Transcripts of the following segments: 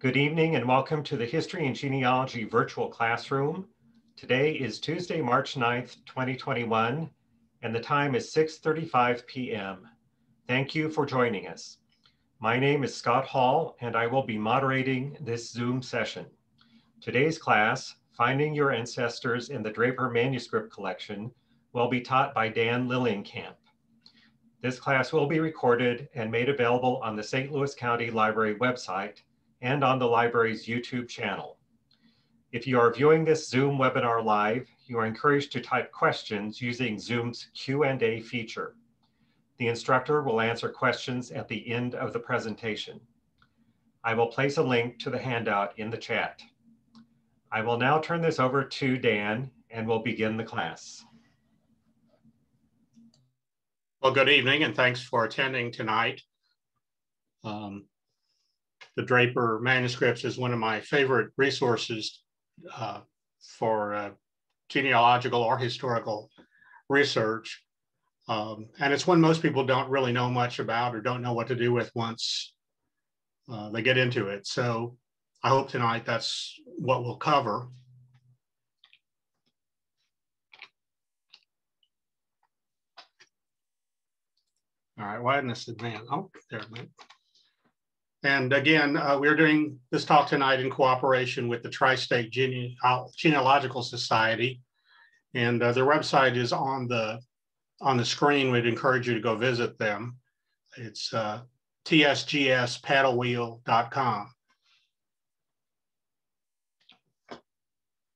Good evening and welcome to the History and Genealogy virtual classroom. Today is Tuesday, March 9th, 2021, and the time is 6:35 p.m. Thank you for joining us. My name is Scott Hall, and I will be moderating this Zoom session. Today's class, Finding Your Ancestors in the Draper Manuscript Collection, will be taught by Dan Lillienkamp. This class will be recorded and made available on the St. Louis County Library website and on the library's YouTube channel. If you are viewing this Zoom webinar live, you are encouraged to type questions using Zoom's Q&A feature. The instructor will answer questions at the end of the presentation. I will place a link to the handout in the chat. I will now turn this over to Dan and we'll begin the class. Well, good evening and thanks for attending tonight. The Draper Manuscripts is one of my favorite resources for genealogical or historical research. And it's one most people don't really know much about or don't know what to do with once they get into it. So I hope tonight that's what we'll cover. All right, why didn't this advance? Oh, there it went. And again, we're doing this talk tonight in cooperation with the Tri-State Genealogical Society. And their website is on the screen. We'd encourage you to go visit them. It's tsgspaddlewheel.com.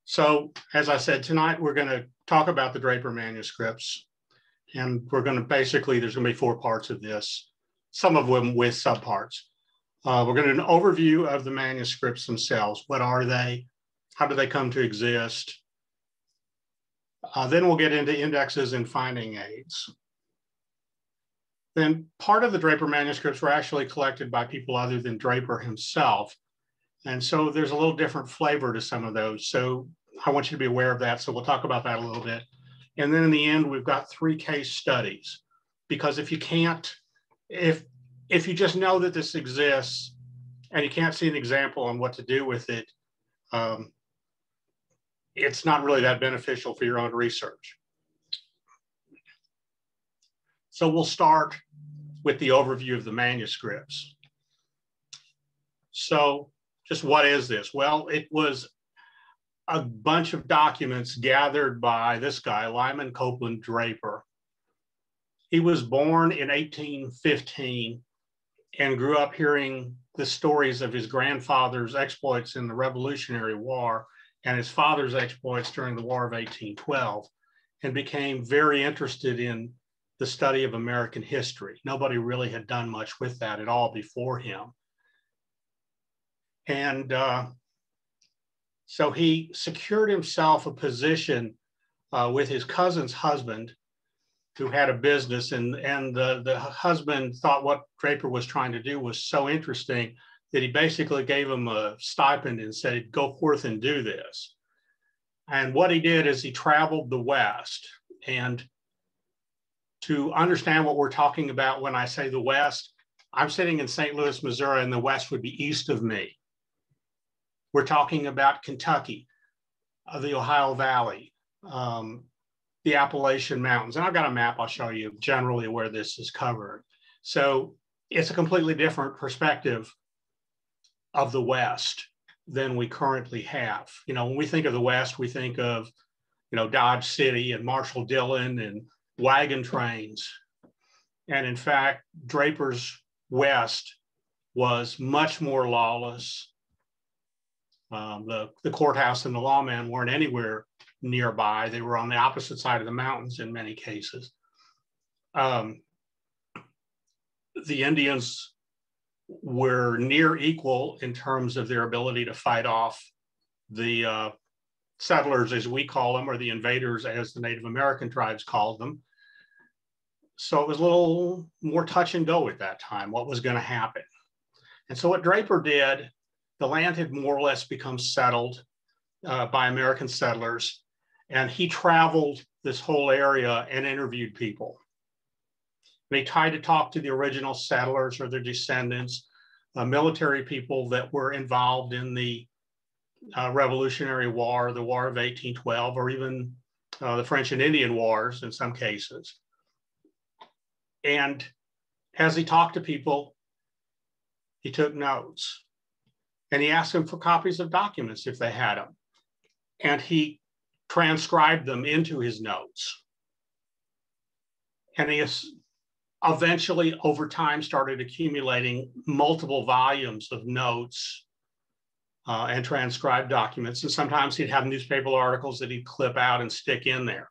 So as I said, tonight we're going to talk about the Draper manuscripts. And we're going to basically, there's going to be 4 parts of this, some of them with subparts. We're going to do an overview of the manuscripts themselves. What are they? How do they come to exist? Then we'll get into indexes and finding aids. Then part of the Draper manuscripts were actually collected by people other than Draper himself. And so there's a little different flavor to some of those. So I want you to be aware of that. So we'll talk about that a little bit. And then in the end, we've got 3 case studies, because if you can't, if you just know that this exists and you can't see an example on what to do with it, it's not really that beneficial for your own research. So we'll start with the overview of the manuscripts. So just what is this? Well, it was a bunch of documents gathered by this guy, Lyman Copeland Draper. He was born in 1815 and grew up hearing the stories of his grandfather's exploits in the Revolutionary War and his father's exploits during the War of 1812, and became very interested in the study of American history. Nobody really had done much with that at all before him. And so he secured himself a position with his cousin's husband, who had a business, and the husband thought what Draper was trying to do was so interesting that he basically gave him a stipend and said, go forth and do this. And what he did is he traveled the West. And to understand what we're talking about when I say the West, I'm sitting in St. Louis, Missouri, and the West would be east of me. We're talking about Kentucky, the Ohio Valley, the Appalachian Mountains. And I've got a map, I'll show you generally where this is covered. So it's a completely different perspective of the West than we currently have. You know, when we think of the West, we think of, you know, Dodge City and Marshall Dillon and wagon trains. And in fact, Draper's West was much more lawless. The courthouse and the lawmen weren't anywhere nearby. They were on the opposite side of the mountains in many cases. The Indians were near equal in terms of their ability to fight off the settlers, as we call them, or the invaders, as the Native American tribes called them. So it was a little more touch and go at that time, what was going to happen. And so what Draper did, the land had more or less become settled by American settlers. And he traveled this whole area and interviewed people. And he tried to talk to the original settlers or their descendants. military people that were involved in the Revolutionary War, the War of 1812, or even the French and Indian Wars in some cases. And as he talked to people, he took notes. And he asked them for copies of documents if they had them. And he transcribed them into his notes. And he eventually, over time, started accumulating multiple volumes of notes and transcribed documents. And sometimes he'd have newspaper articles that he'd clip out and stick in there.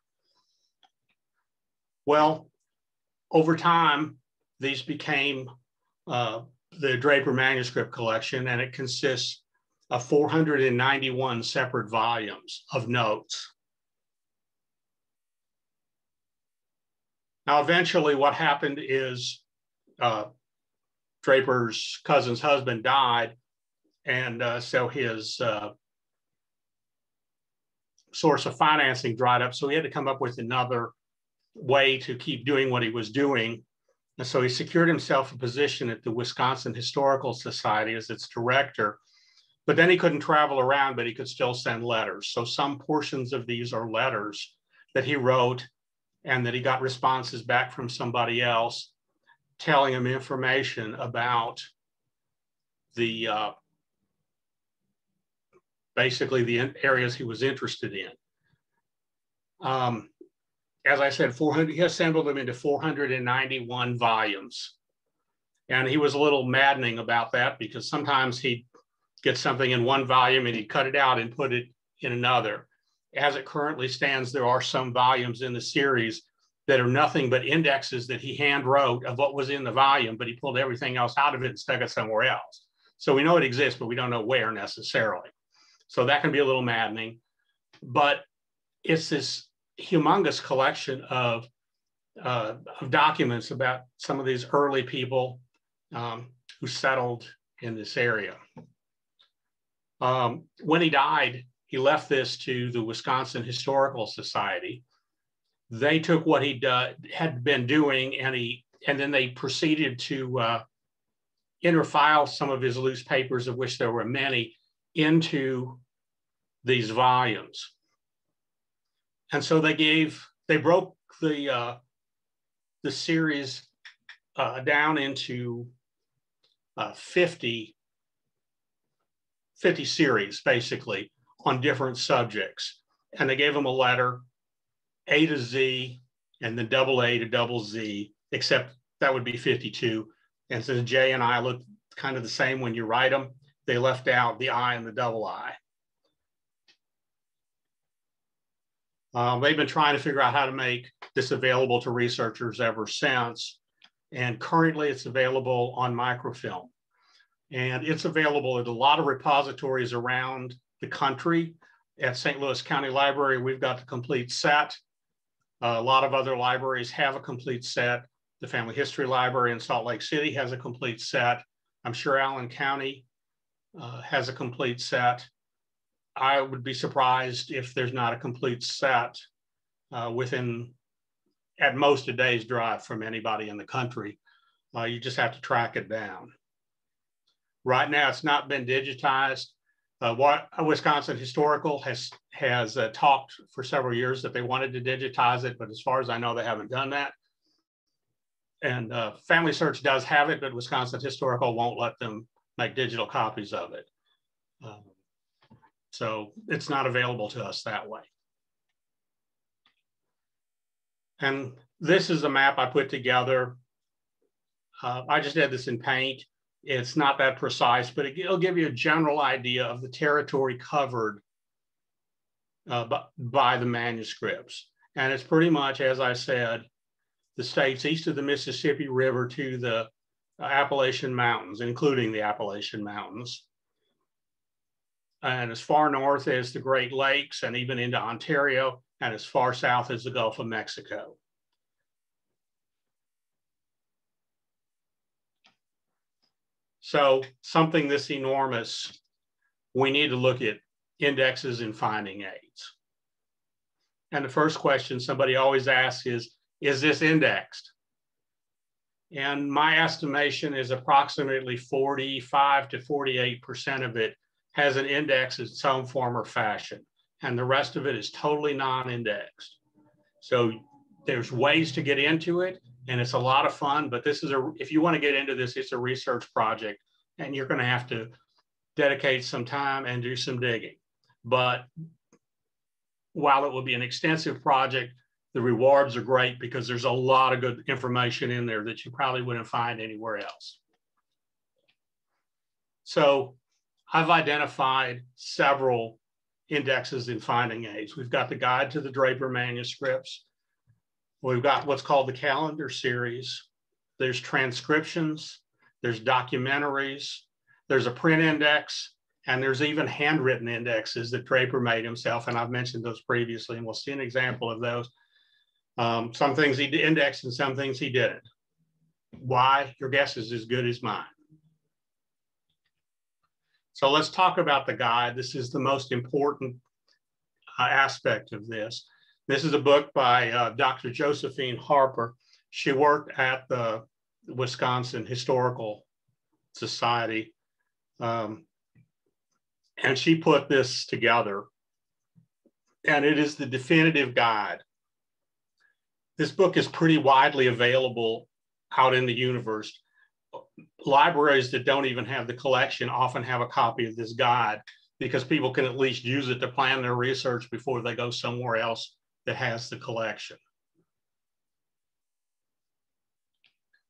Well, over time, these became the Draper Manuscript collection, and it consists of 491 separate volumes of notes. Now, eventually what happened is Draper's cousin's husband died, and so his source of financing dried up, so he had to come up with another way to keep doing what he was doing. And so he secured himself a position at the Wisconsin Historical Society as its director, but then he couldn't travel around, but he could still send letters. So some portions of these are letters that he wrote and that he got responses back from somebody else telling him information about the basically the areas he was interested in. As I said, he assembled them into 491 volumes. And he was a little maddening about that because sometimes he'd get something in one volume and he'd cut it out and put it in another. As it currently stands, there are some volumes in the series that are nothing but indexes that he hand wrote of what was in the volume, but he pulled everything else out of it and stuck it somewhere else. So we know it exists, but we don't know where necessarily. So that can be a little maddening, but it's this humongous collection of documents about some of these early people who settled in this area. When he died, he left this to the Wisconsin Historical Society. They took what he had been doing, and then they proceeded to interfile some of his loose papers, of which there were many, into these volumes. And so they broke the series down into 50 series, basically, on different subjects. And they gave them a letter, A to Z, and then double A to double Z, except that would be 52. And since J and I look kind of the same when you write them, they left out the I and the double I. They've been trying to figure out how to make this available to researchers ever since. And currently it's available on microfilm. And it's available at a lot of repositories around the country. At St. Louis County Library, we've got the complete set. A lot of other libraries have a complete set. The Family History Library in Salt Lake City has a complete set. I'm sure Allen County has a complete set. I would be surprised if there's not a complete set within, at most, a day's drive from anybody in the country. You just have to track it down. Right now, it's not been digitized. Wisconsin Historical has talked for several years that they wanted to digitize it, but as far as I know, they haven't done that. And Family Search does have it, but Wisconsin Historical won't let them make digital copies of it. So it's not available to us that way. And this is a map I put together. I just did this in paint. It's not that precise, but it'll give you a general idea of the territory covered by the manuscripts. And it's pretty much, as I said, the states east of the Mississippi River to the Appalachian Mountains, including the Appalachian Mountains. And as far north as the Great Lakes and even into Ontario, and as far south as the Gulf of Mexico. So something this enormous, we need to look at indexes and finding aids. And the first question somebody always asks is this indexed? And my estimation is approximately 45 to 48% of it has an index in some form or fashion, and the rest of it is totally non-indexed. So there's ways to get into it, and it's a lot of fun, but this is if you want to get into this, it's a research project, and you're going to have to dedicate some time and do some digging. But while it will be an extensive project, the rewards are great because there's a lot of good information in there that you probably wouldn't find anywhere else. So I've identified several indexes in finding aids. We've got the Guide to the Draper Manuscripts. We've got what's called the Calendar Series. There's transcriptions, there's documentaries, there's a print index, and there's even handwritten indexes that Draper made himself, and I've mentioned those previously, and we'll see an example of those. Some things he indexed and some things he didn't. Why? Your guess is as good as mine. So let's talk about the guide. This is the most important aspect of this. This is a book by Dr. Josephine Harper. She worked at the Wisconsin Historical Society, and she put this together, and it is the definitive guide. This book is pretty widely available out in the universe. Libraries that don't even have the collection often have a copy of this guide because people can at least use it to plan their research before they go somewhere else that has the collection.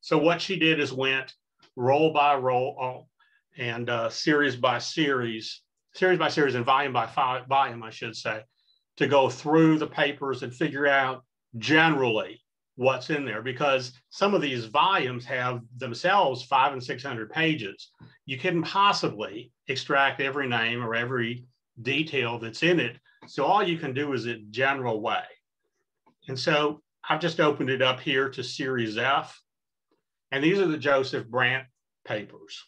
So what she did is went roll by roll and series by series and volume by volume, I should say, to go through the papers and figure out generally what's in there, because some of these volumes have themselves 500 and 600 pages. You couldn't possibly extract every name or every detail that's in it. So all you can do is a general way. And so I've just opened it up here to Series F. And these are the Joseph Brant papers.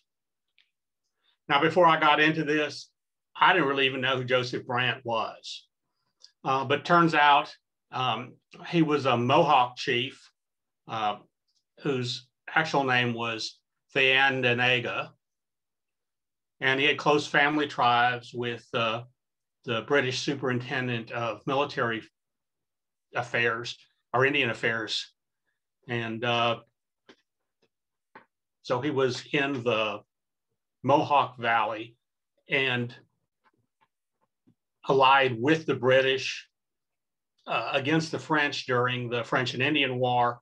Now, before I got into this, I didn't really even know who Joseph Brant was. But turns out he was a Mohawk chief whose actual name was Thayendanegea. And he had close family ties with the British Superintendent of Military Affairs or Indian Affairs. And so he was in the Mohawk Valley and allied with the British against the French during the French and Indian War,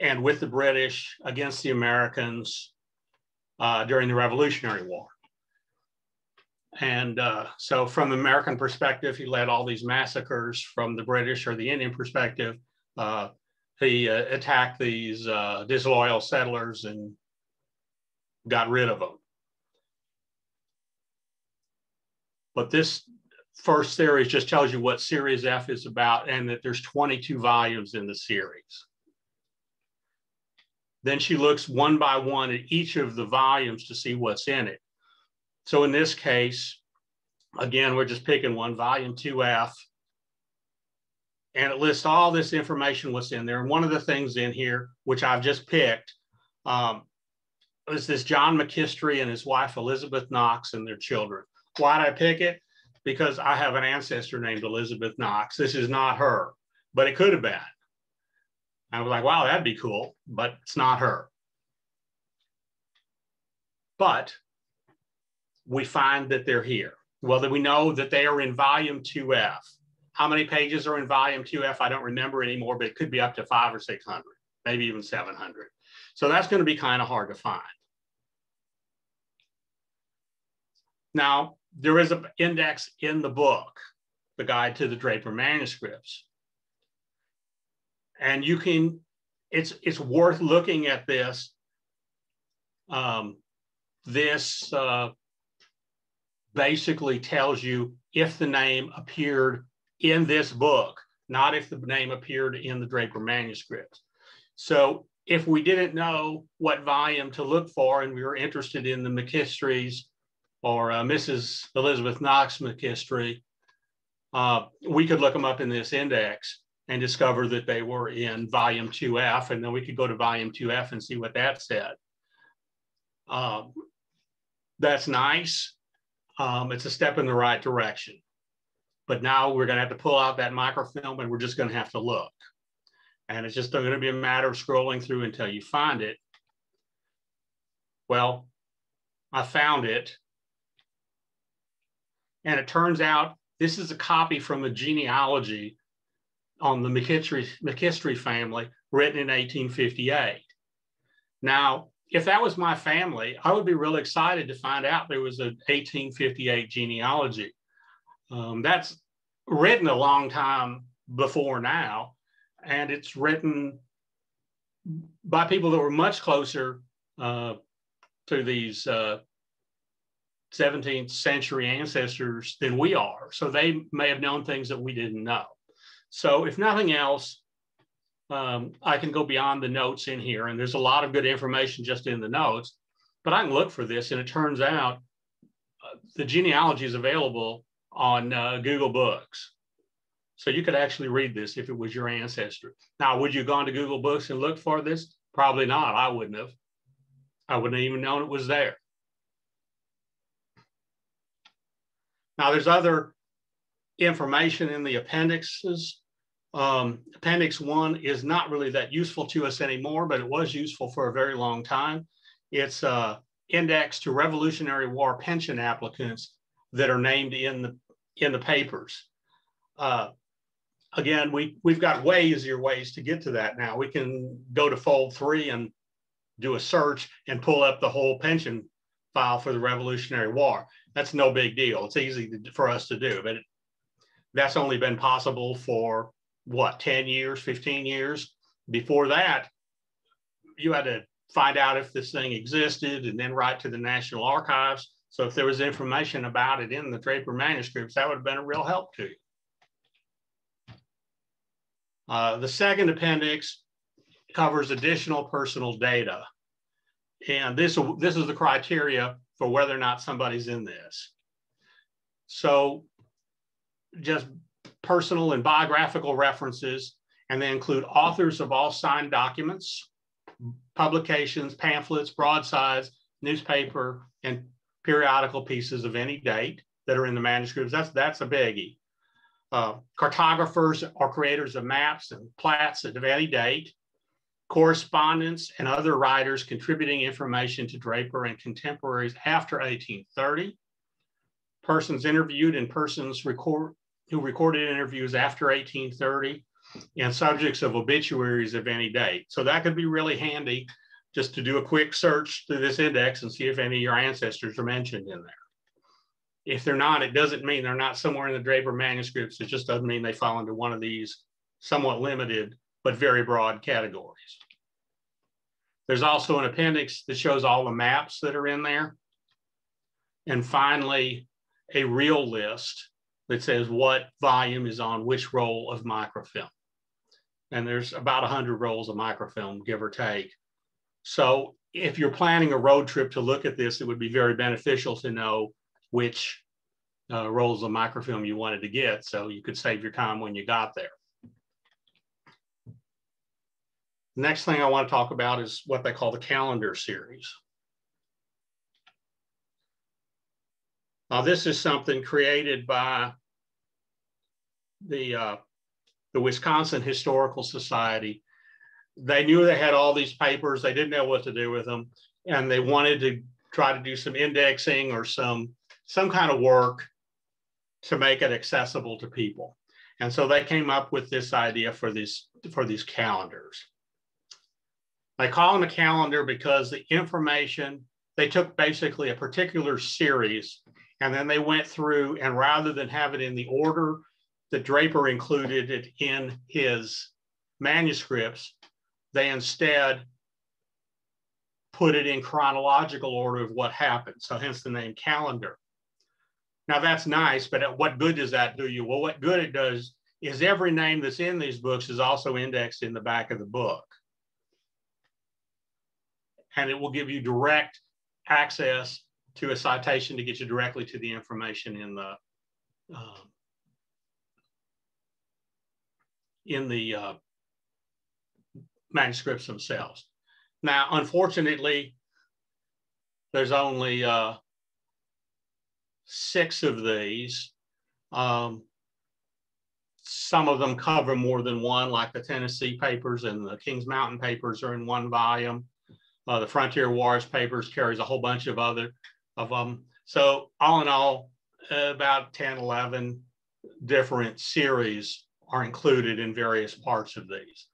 and with the British against the Americans during the Revolutionary War. And so from the American perspective, he led all these massacres. From the British or the Indian perspective, he attacked these disloyal settlers and got rid of them. But this first series just tells you what Series F is about, and that there's 22 volumes in the series. Then she looks one by one at each of the volumes to see what's in it. So in this case, again, we're just picking one, volume 2F, and it lists all this information what's in there. And one of the things in here, which I've just picked, is this John McKistry and his wife, Elizabeth Knox, and their children. Why did I pick it? Because I have an ancestor named Elizabeth Knox. This is not her, but it could have been. I was like, wow, that'd be cool, but it's not her. But we find that they're here. Well, that we know that they are in volume 2F. How many pages are in volume 2F? I don't remember anymore, but it could be up to 500 or 600, maybe even 700. So that's going to be kind of hard to find. Now, there is an index in the book, the Guide to the Draper Manuscripts. And you can, it's worth looking at this. This basically tells you if the name appeared in this book, not if the name appeared in the Draper Manuscripts. So if we didn't know what volume to look for and we were interested in the McKistrys or Mrs. Elizabeth Knox McKistry, we could look them up in this index. and discover that they were in volume 2F, and then we could go to volume 2F and see what that said. That's nice. It's a step in the right direction. But now we're going to have to pull out that microfilm, and we're just going to have to look. And it's just going to be a matter of scrolling through until you find it. Well, I found it. And it turns out this is a copy from a genealogy on the McKistory family written in 1858. Now, if that was my family, I would be really excited to find out there was an 1858 genealogy. That's written a long time before now, and it's written by people that were much closer to these 17th century ancestors than we are. So they may have known things that we didn't know. So if nothing else, I can go beyond the notes in here, and there's a lot of good information just in the notes, but I can look for this, and it turns out the genealogy is available on Google Books. So you could actually read this if it was your ancestry. Now, would you have gone to Google Books and looked for this? Probably not. I wouldn't have. I wouldn't have even known it was there. Now, there's other information in the appendixes. Appendix 1 is not really that useful to us anymore, but it was useful for a very long time. It's index to Revolutionary War pension applicants that are named in the papers. Again, we've got way easier ways to get to that now. We can go to fold 3 and do a search and pull up the whole pension file for the Revolutionary War. That's no big deal. It's easy for us to do, but that's only been possible for what, 10 years, 15 years? Before that, you had to find out if this thing existed and then write to the National Archives. So if there was information about it in the Draper Manuscripts, that would have been a real help to you. The second appendix covers additional personal data. And this is the criteria for whether or not somebody's in this. So just personal and biographical references, and they include authors of all signed documents, publications, pamphlets, broadsides, newspaper, and periodical pieces of any date that are in the manuscripts. That's a biggie. Cartographers or creators of maps and plats of any date, correspondents and other writers contributing information to Draper and contemporaries after 1830, persons interviewed and persons who recorded interviews after 1830, and subjects of obituaries of any date. So that could be really handy just to do a quick search through this index and see if any of your ancestors are mentioned in there. If they're not, it doesn't mean they're not somewhere in the Draper manuscripts. It just doesn't mean they fall into one of these somewhat limited but very broad categories. There's also an appendix that shows all the maps that are in there. And finally, a real list that says what volume is on which roll of microfilm. And there's about 100 rolls of microfilm, give or take. So if you're planning a road trip to look at this, it would be very beneficial to know which rolls of microfilm you wanted to get, so you could save your time when you got there. The next thing I want to talk about is what they call the calendar series. Now, this is something created by the Wisconsin Historical Society. They knew they had all these papers. They didn't know what to do with them, and they wanted to try to do some indexing or some kind of work to make it accessible to people. And so they came up with this idea for these calendars. They call them a calendar because the information, they took basically a particular series, and then they went through, and rather than have it in the order that Draper included it in his manuscripts, they instead put it in chronological order of what happened. So hence the name calendar. Now that's nice, but what good does that do you? Well, what good it does is every name that's in these books is also indexed in the back of the book. And it will give you direct access to a citation to get you directly to the information in the manuscripts themselves. Now, unfortunately, there's only 6 of these. Some of them cover more than one, like the Tennessee papers and the Kings Mountain papers are in one volume. The Frontier Wars papers carries a whole bunch of other of them. So all in all, about 10, 11 different series are included in various parts of these.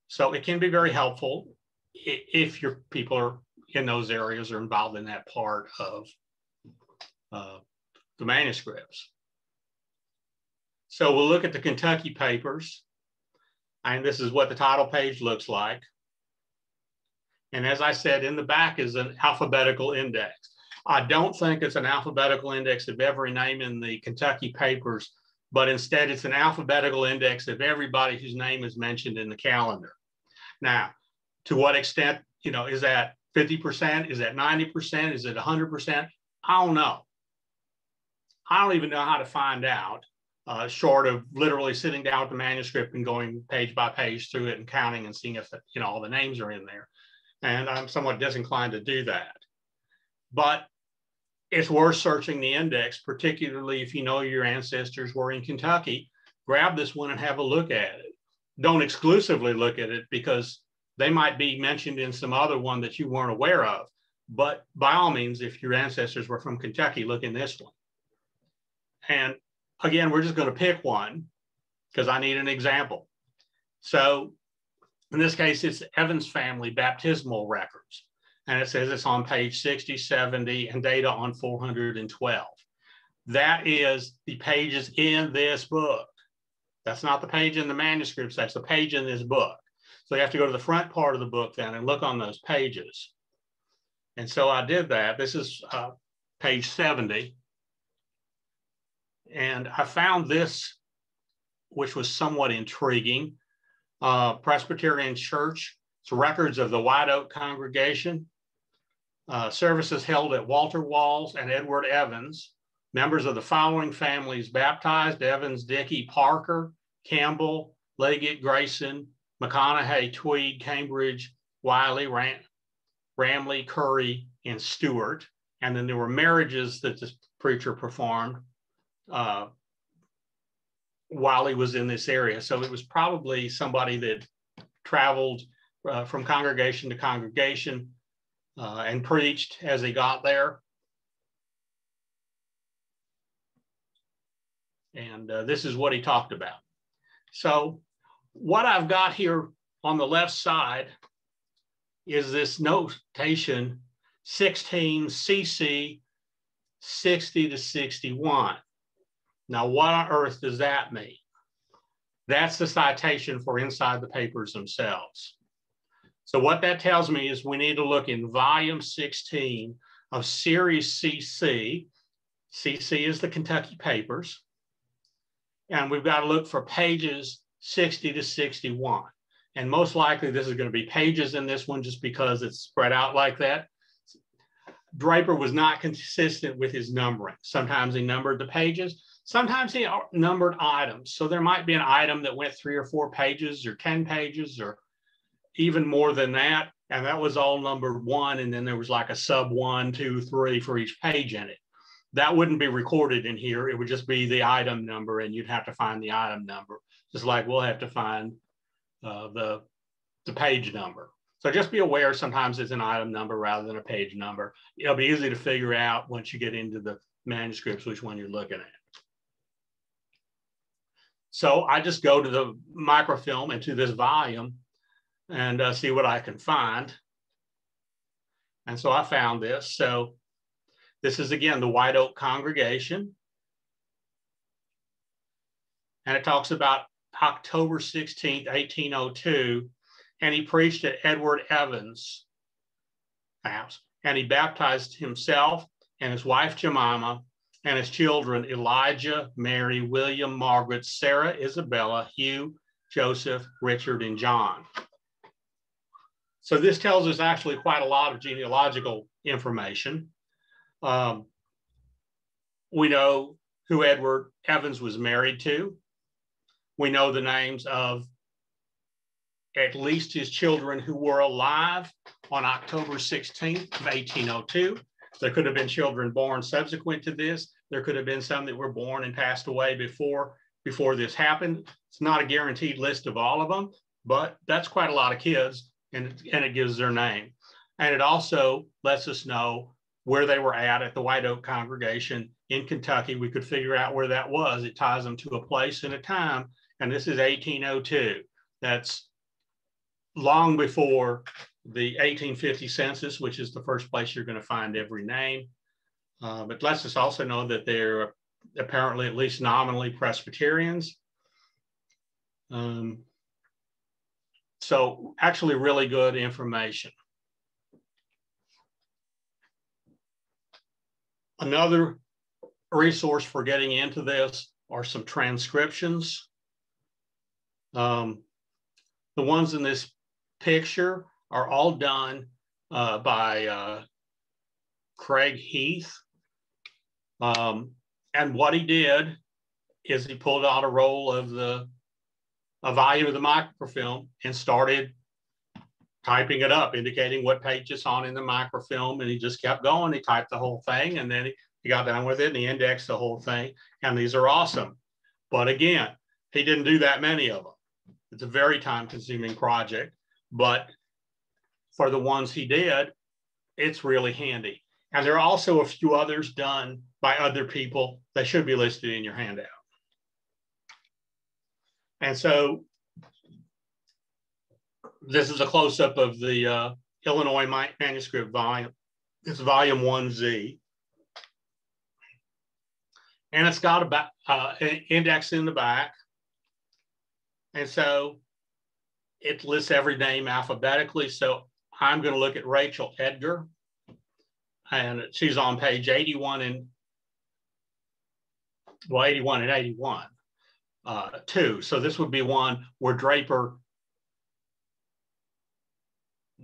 So it can be very helpful if your people are in those areas or involved in that part of the manuscripts. So we'll look at the Kentucky papers, and this is what the title page looks like. And as I said, in the back is an alphabetical index. I don't think it's an alphabetical index of every name in the Kentucky papers, but instead it's an alphabetical index of everybody whose name is mentioned in the calendar. Now, to what extent, you know, is that 50%? Is that 90%? Is it 100%? I don't know. I don't even know how to find out, short of literally sitting down with the manuscript and going page by page through it and counting and seeing if, you know, all the names are in there. And I'm somewhat disinclined to do that. But it's worth searching the index, particularly if you know your ancestors were in Kentucky. Grab this one and have a look at it. Don't exclusively look at it because they might be mentioned in some other one that you weren't aware of. But by all means, if your ancestors were from Kentucky, look in this one. And again, we're just going to pick one because I need an example. So in this case, it's Evans family baptismal records. And it says it's on page 60, 70, and data on 412. That is the pages in this book. That's not the page in the manuscripts, that's the page in this book. So you have to go to the front part of the book then and look on those pages. And so I did that. This is page 70. And I found this, which was somewhat intriguing. Presbyterian Church, it's records of the White Oak congregation, services held at Walter Walls and Edward Evans, members of the following families baptized: Evans, Dickey, Parker, Campbell, Leggett, Grayson, McConaughey, Tweed, Cambridge, Wiley, Ramley, Curry, and Stewart. And then there were marriages that the preacher performed while he was in this area. So it was probably somebody that traveled from congregation to congregation and preached as he got there. And this is what he talked about. So what I've got here on the left side is this notation 16 CC 60 to 61. Now, what on earth does that mean? That's the citation for inside the papers themselves. So what that tells me is we need to look in volume 16 of series CC. CC is the Kentucky papers. And we've got to look for pages 60 to 61. And most likely this is going to be pages in this one just because it's spread out like that. Draper was not consistent with his numbering. Sometimes he numbered the pages. Sometimes he numbered items. So there might be an item that went 3 or 4 pages or 10 pages or even more than that. And that was all numbered 1. And then there was like a sub 1, 2, 3 for each page in it. That wouldn't be recorded in here. It would just be the item number and you'd have to find the item number. Just like we'll have to find the page number. So just be aware sometimes it's an item number rather than a page number. It'll be easy to figure out once you get into the manuscripts which one you're looking at. So I just go to the microfilm and to this volume and see what I can find. And so I found this. So this is again the White Oak congregation. And it talks about October 16th, 1802. And he preached at Edward Evans' house. And he baptized himself and his wife Jemima and his children Elijah, Mary, William, Margaret, Sarah, Isabella, Hugh, Joseph, Richard, and John. So this tells us actually quite a lot of genealogical information. We know who Edward Evans was married to. We know the names of at least his children who were alive on October 16th of 1802. There could have been children born subsequent to this. There could have been some that were born and passed away before this happened. It's not a guaranteed list of all of them, but that's quite a lot of kids, and it gives their name. And it also lets us know where they were at the White Oak congregation in Kentucky. We could figure out where that was. It ties them to a place and a time, and this is 1802. That's long before the 1850 census, which is the first place you're going to find every name. But lets us also know that they're apparently, at least nominally, Presbyterians. So actually really good information. Another resource for getting into this are some transcriptions. The ones in this picture are all done by Craig Heath. And what he did is he pulled out a roll of a volume of the microfilm and started typing it up, indicating what page it's on in the microfilm. And he just kept going. He typed the whole thing, and then he got done with it and he indexed the whole thing. And these are awesome. But again, he didn't do that many of them. It's a very time-consuming project, but for the ones he did, it's really handy. And there are also a few others done by other people that should be listed in your handout. And so this is a close-up of the Illinois manuscript volume. It's volume 1Z. And it's got an index in the back. And so it lists every name alphabetically. So I'm going to look at Rachel Edgar. And she's on page 81 and 81 too. So this would be one where Draper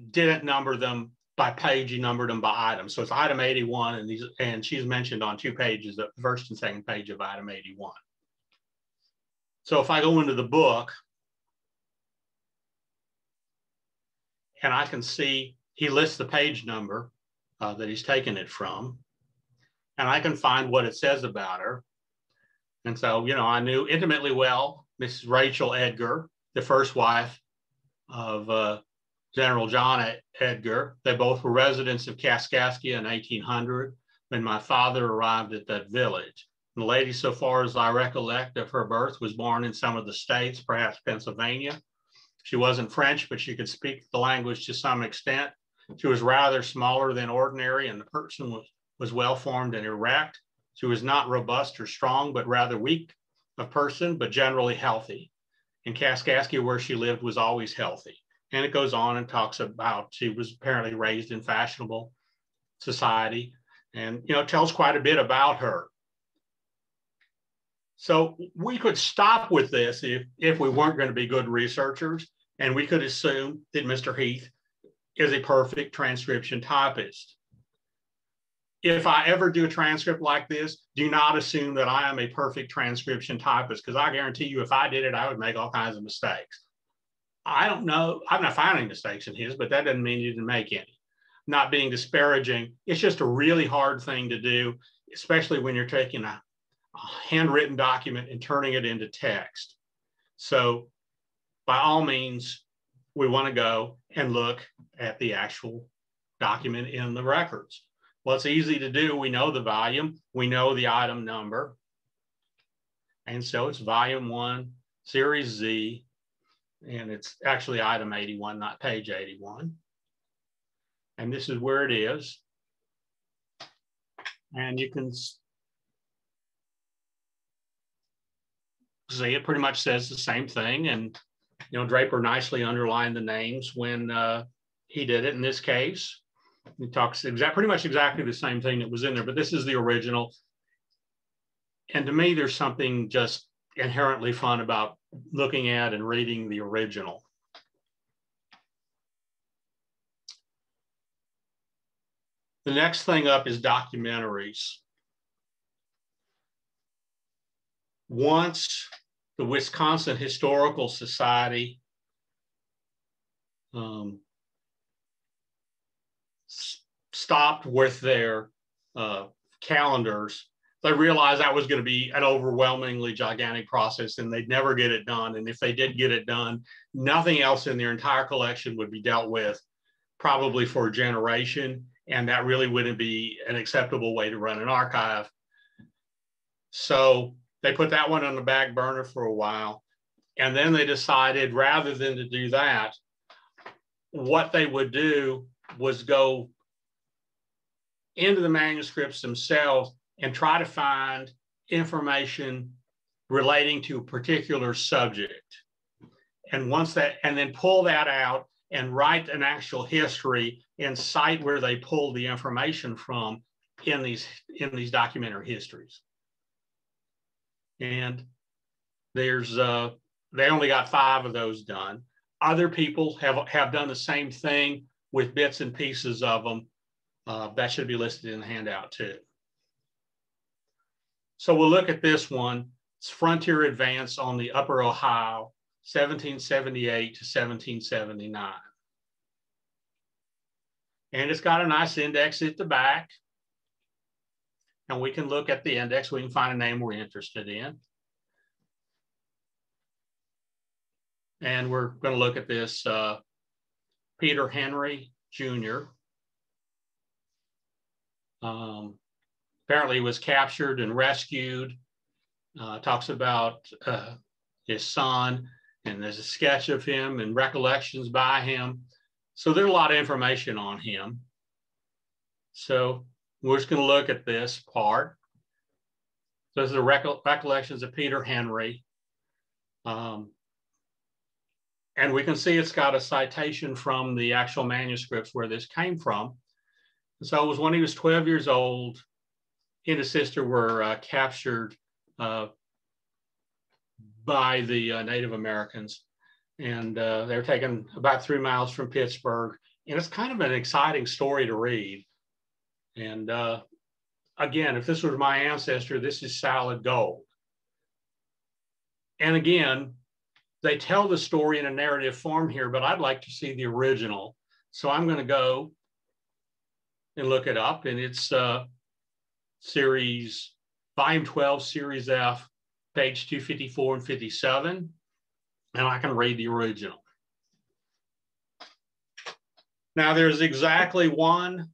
didn't number them by page, he numbered them by item. So it's item 81, and she's mentioned on 2 pages, the first and second page of item 81. So if I go into the book, and I can see he lists the page number that he's taken it from, and I can find what it says about her. And so, I knew intimately well Mrs. Rachel Edgar, the first wife of General John Edgar. They both were residents of Kaskaskia in 1800 when my father arrived at that village. And the lady, so far as I recollect of her birth, was born in some of the states, perhaps Pennsylvania. She wasn't French, but she could speak the language to some extent. She was rather smaller than ordinary, and the person was well-formed and erect. She was not robust or strong, but rather weak of person, but generally healthy. And Kaskaskia, where she lived, was always healthy. And it goes on and talks about she was apparently raised in fashionable society, and tells quite a bit about her. So we could stop with this if we weren't going to be good researchers, and we could assume that Mr. Heath is a perfect transcription typist. If I ever do a transcript like this, do not assume that I am a perfect transcription typist, because I guarantee you if I did it, I would make all kinds of mistakes. I don't know. I'm not finding mistakes in his, but that doesn't mean you didn't make any. Not being disparaging. It's just a really hard thing to do, especially when you're taking a handwritten document and turning it into text. So by all means, we want to go and look at the actual document in the records. Well, it's easy to do. We know the volume. We know the item number. And so it's volume 1, series Z. And it's actually item 81, not page 81. And this is where it is. And you can see it pretty much says the same thing. And, Draper nicely underlined the names when he did it in this case. He talks pretty much exactly the same thing that was in there, but this is the original. And to me, there's something just inherently fun about looking at and reading the original. The next thing up is documentaries. Once the Wisconsin Historical Society stopped with their calendars. They realized that was going to be an overwhelmingly gigantic process and they'd never get it done. And if they did get it done, nothing else in their entire collection would be dealt with probably for a generation. And that really wouldn't be an acceptable way to run an archive. So they put that one on the back burner for a while. And then they decided rather than to do that, what they would do was go into the manuscripts themselves and try to find information relating to a particular subject. And then pull that out and write an actual history and cite where they pulled the information from in these documentary histories. And there's they only got 5 of those done. Other people have done the same thing with bits and pieces of them. That should be listed in the handout too. So we'll look at this one. It's Frontier Advance on the Upper Ohio, 1778 to 1779. And it's got a nice index at the back. And we can look at the index. We can find a name we're interested in. And we're going to look at this Peter Henry Jr. Apparently was captured and rescued. Talks about his son, and there's a sketch of him and recollections by him. So there's a lot of information on him. So we're just going to look at this part. So this is the recollections of Peter Henry. And we can see it's got a citation from the actual manuscripts where this came from. So it was when he was 12 years old, he and his sister were captured by the Native Americans. And they were taken about 3 miles from Pittsburgh. And it's kind of an exciting story to read. And again, if this was my ancestor, this is solid gold. And again, they tell the story in a narrative form here, but I'd like to see the original. So I'm going to go and look it up, and it's volume 12, series F, page 254 and 57, and I can read the original. Now there's exactly one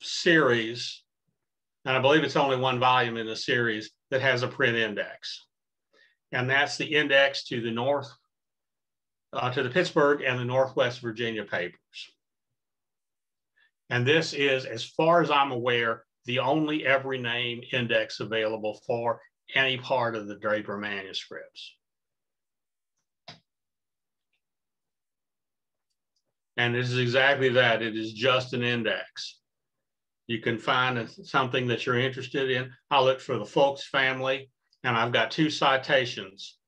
series, and I believe it's only one volume in the series that has a print index. And that's the index to the north, to the Pittsburgh and the Northwest Virginia papers. And this is, as far as I'm aware, the only every name index available for any part of the Draper manuscripts. And this is exactly that. It is just an index. You can find something that you're interested in. I looked for the Folks family, and I've got 2 citations,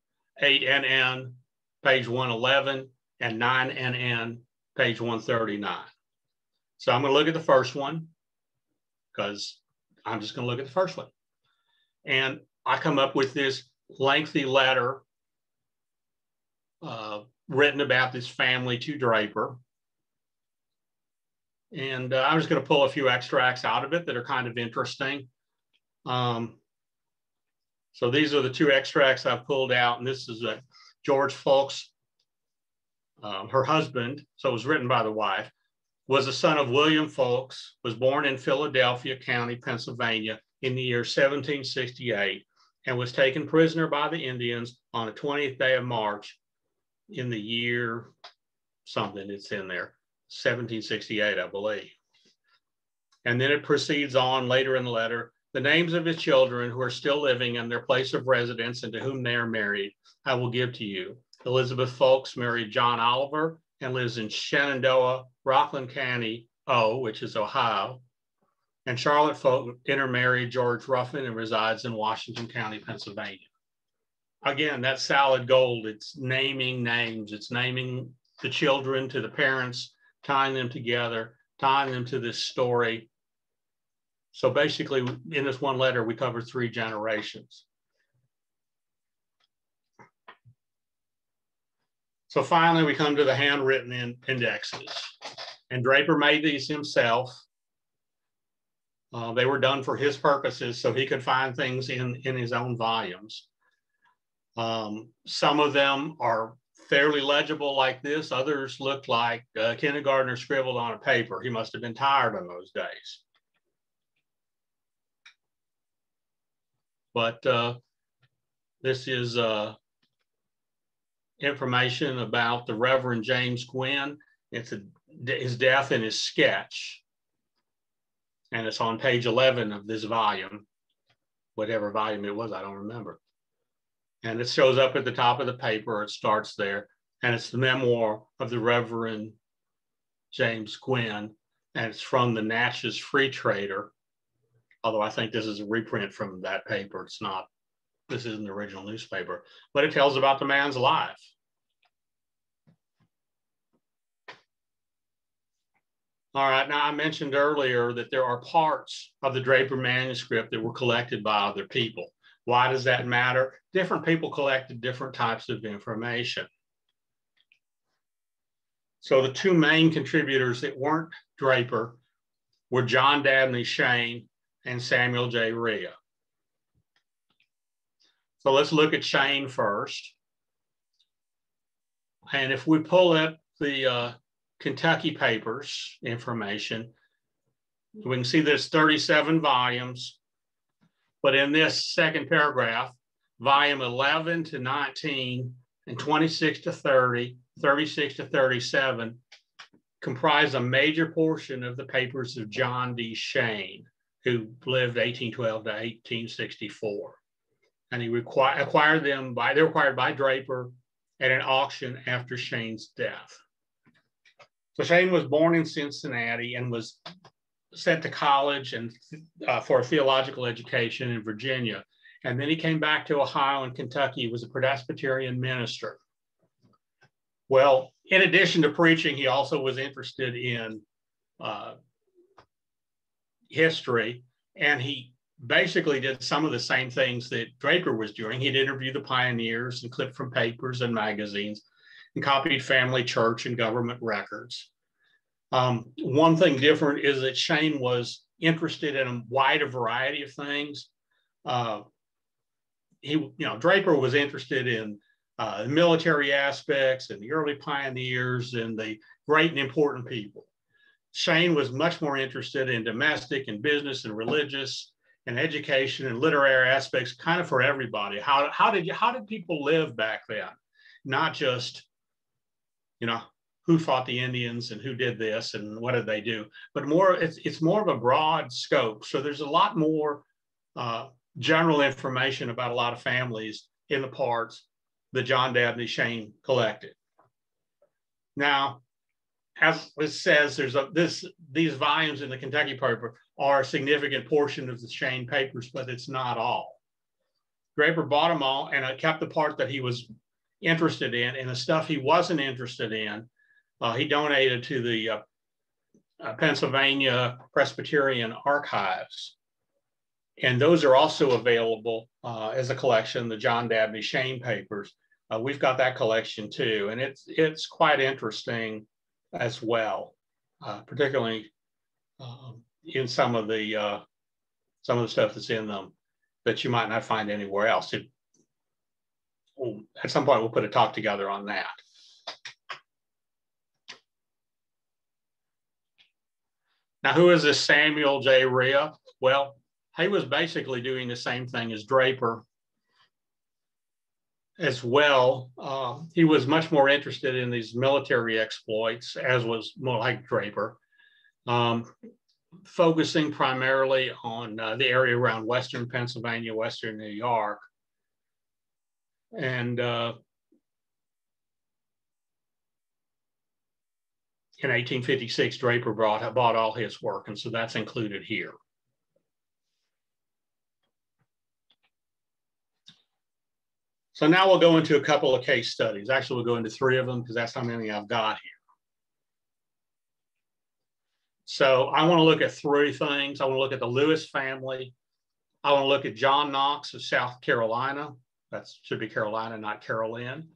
8NN, page 111, and 9NN, page 139. So I'm going to look at the first one because I'm just going to look at the first one. And I come up with this lengthy letter written about this family to Draper. And I'm just going to pull a few extracts out of it that are kind of interesting. So these are the 2 extracts I've pulled out, and this is George Folks, her husband, so it was written by the wife, was the son of William Folks, was born in Philadelphia County, Pennsylvania in the year 1768, and was taken prisoner by the Indians on the 20th day of March in the year something, it's in there, 1768, I believe. And then it proceeds on later in the letter. The names of his children who are still living in their place of residence and to whom they are married, I will give to you. Elizabeth Folks married John Oliver and lives in Shenandoah, Rockland County, which is Ohio. And Charlotte Folks intermarried George Ruffin and resides in Washington County, Pennsylvania. Again, that's solid gold. It's naming names. It's naming the children to the parents, tying them together, tying them to this story. So basically, in this one letter, we covered 3 generations. So finally, we come to the handwritten indexes. And Draper made these himself. They were done for his purposes so he could find things in his own volumes. Some of them are fairly legible like this. Others look like a kindergartner scribbled on a paper. He must have been tired in those days. But this is information about the Reverend James Gwynn. It's his death and his sketch. And it's on page 11 of this volume, whatever volume it was, I don't remember. And it shows up at the top of the paper. It starts there. And it's the memoir of the Reverend James Gwynn. And it's from the Natchez Free Trader. Although I think this is a reprint from that paper. It's not, this isn't the original newspaper. But it tells about the man's life. All right, now I mentioned earlier that there are parts of the Draper manuscript that were collected by other people. Why does that matter? Different people collected different types of information. So the two main contributors that weren't Draper were John Dabney Shane and Samuel J. Rhea. So let's look at Shane first. And if we pull up the Kentucky Papers information, we can see there's 37 volumes, but in this second paragraph, volume 11 to 19 and 26 to 30, 36 to 37 comprise a major portion of the papers of John D. Shane, who lived 1812 to 1864. And he acquired them they're acquired by Draper at an auction after Shane's death. So Shane was born in Cincinnati and was sent to college and for a theological education in Virginia. And then he came back to Ohio and Kentucky. He was a Presbyterian minister. Well, in addition to preaching, he also was interested in history. And he basically did some of the same things that Draper was doing. He'd interview the pioneers and clip from papers and magazines and copied family, church, and government records. One thing different is that Shane was interested in a wider variety of things. Draper was interested in military aspects and the early pioneers and the great and important people. Shane was much more interested in domestic and business and religious and education and literary aspects, kind of for everybody. How did people live back then? Not just, who fought the Indians and who did this and what did they do, but it's more of a broad scope. So there's a lot more general information about a lot of families in the parts that John Dabney Shane collected. Now, as it says, these volumes in the Kentucky paper are a significant portion of the Shane papers, but it's not all. Draper bought them all and kept the part that he was interested in, and the stuff he wasn't interested in, he donated to the Pennsylvania Presbyterian Archives. And those are also available as a collection, the John Dabney Shane papers. We've got that collection too, and it's quite interesting as well, particularly in some of the stuff that's in them that you might not find anywhere else. At some point, we'll put a talk together on that. Now, who is this Samuel J. Rhea? Well, he was basically doing the same thing as Draper as well. He was much more interested in these military exploits, as was more like Draper, focusing primarily on the area around Western Pennsylvania, Western New York. And in 1856, Draper bought all his work, and so that's included here. So now we'll go into a couple of case studies. Actually, we'll go into 3 of them because that's how many I've got here. So I want to look at 3 things. I want to look at the Lewis family. I want to look at John Knox of South Carolina. That should be Carolina, not Carolyn.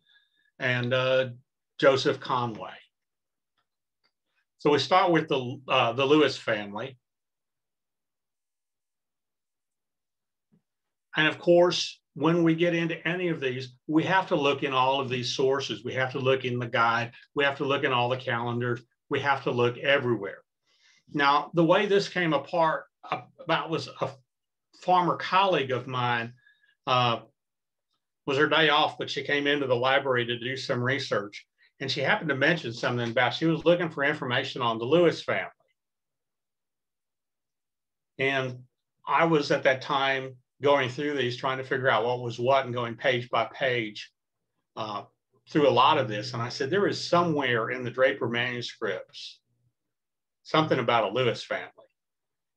And Joseph Conway. So we start with the Lewis family. And of course, when we get into any of these, we have to look in all of these sources. We have to look in the guide. We have to look in all the calendars. We have to look everywhere. Now, the way this came about was a former colleague of mine, was her day off, but she came into the library to do some research. And she happened to mention something about, she was looking for information on the Lewis family. And I was at that time going through these, trying to figure out what was what and going page by page through a lot of this. And I said, there is somewhere in the Draper Manuscripts something about a Lewis family.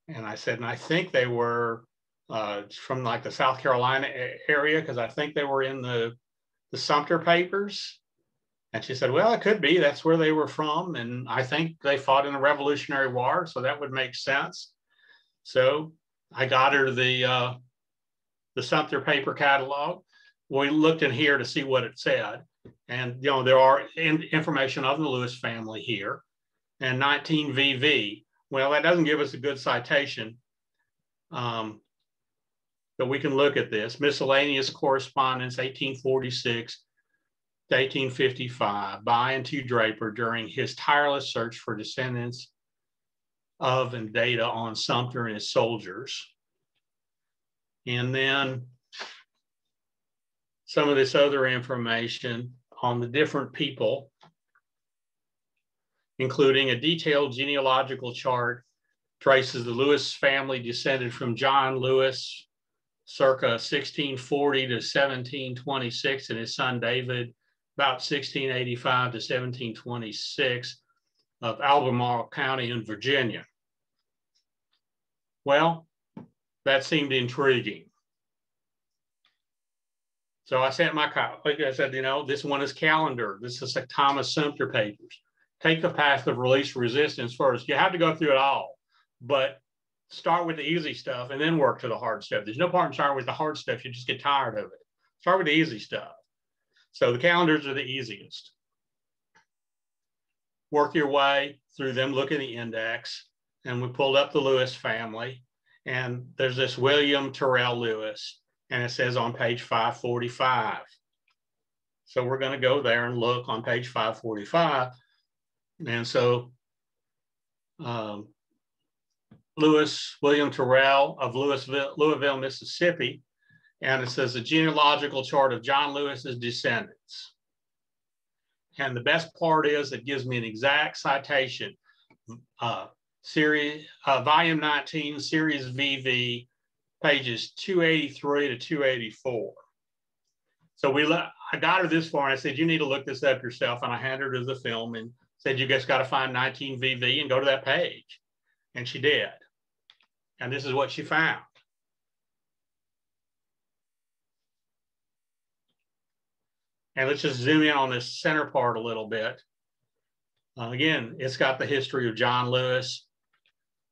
And I said, and I think they were from like the South Carolina area, because I think they were in the Sumpter papers. And she said, well, it could be, that's where they were from. And I think they fought in the Revolutionary War, so that would make sense. So I got her the Sumpter paper catalog. We looked in here to see what it said. And, you know, there are information of the Lewis family here. And 19 VV, well, that doesn't give us a good citation. But we can look at this. Miscellaneous correspondence, 1846 to 1855, by and to Draper during his tireless search for descendants of and data on Sumpter and his soldiers. And then some of this other information on the different people, including a detailed genealogical chart, traces the Lewis family descended from John Lewis, circa 1640 to 1726, and his son David, about 1685 to 1726, of Albemarle County in Virginia. Well, that seemed intriguing. So I sent my colleague, I said, you know, this one is calendar. This is like Thomas Sumpter papers. Take the path of least resistance first. You have to go through it all, but start with the easy stuff and then work to the hard stuff. There's no point in starting with the hard stuff. You just get tired of it. Start with the easy stuff. So the calendars are the easiest. Work your way through them, look at the index, and we pulled up the Lewis family, and there's this William Terrell Lewis, and it says on page 545. So we're going to go there and look on page 545. And so William Terrell of Louisville, Mississippi, and it says a genealogical chart of John Lewis's descendants. And the best part is it gives me an exact citation, volume 19, series VV, pages 283 to 284. So I got her this far and I said, you need to look this up yourself. And I handed her the film and said, you just got to find 19 VV and go to that page. And she did. And this is what she found. And let's just zoom in on this center part a little bit. Again, it's got the history of John Lewis.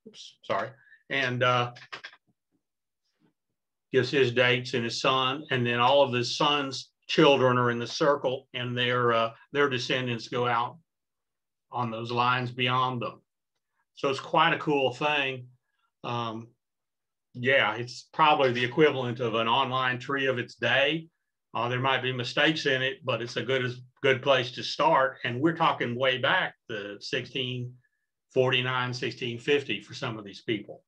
Oops, sorry. And gives his dates and his son. And then all of his son's children are in the circle, and their descendants go out on those lines beyond them. So it's quite a cool thing. Yeah, it's probably the equivalent of an online tree of its day. There might be mistakes in it, but it's a good place to start. And we're talking way back to 1649, 1650 for some of these people.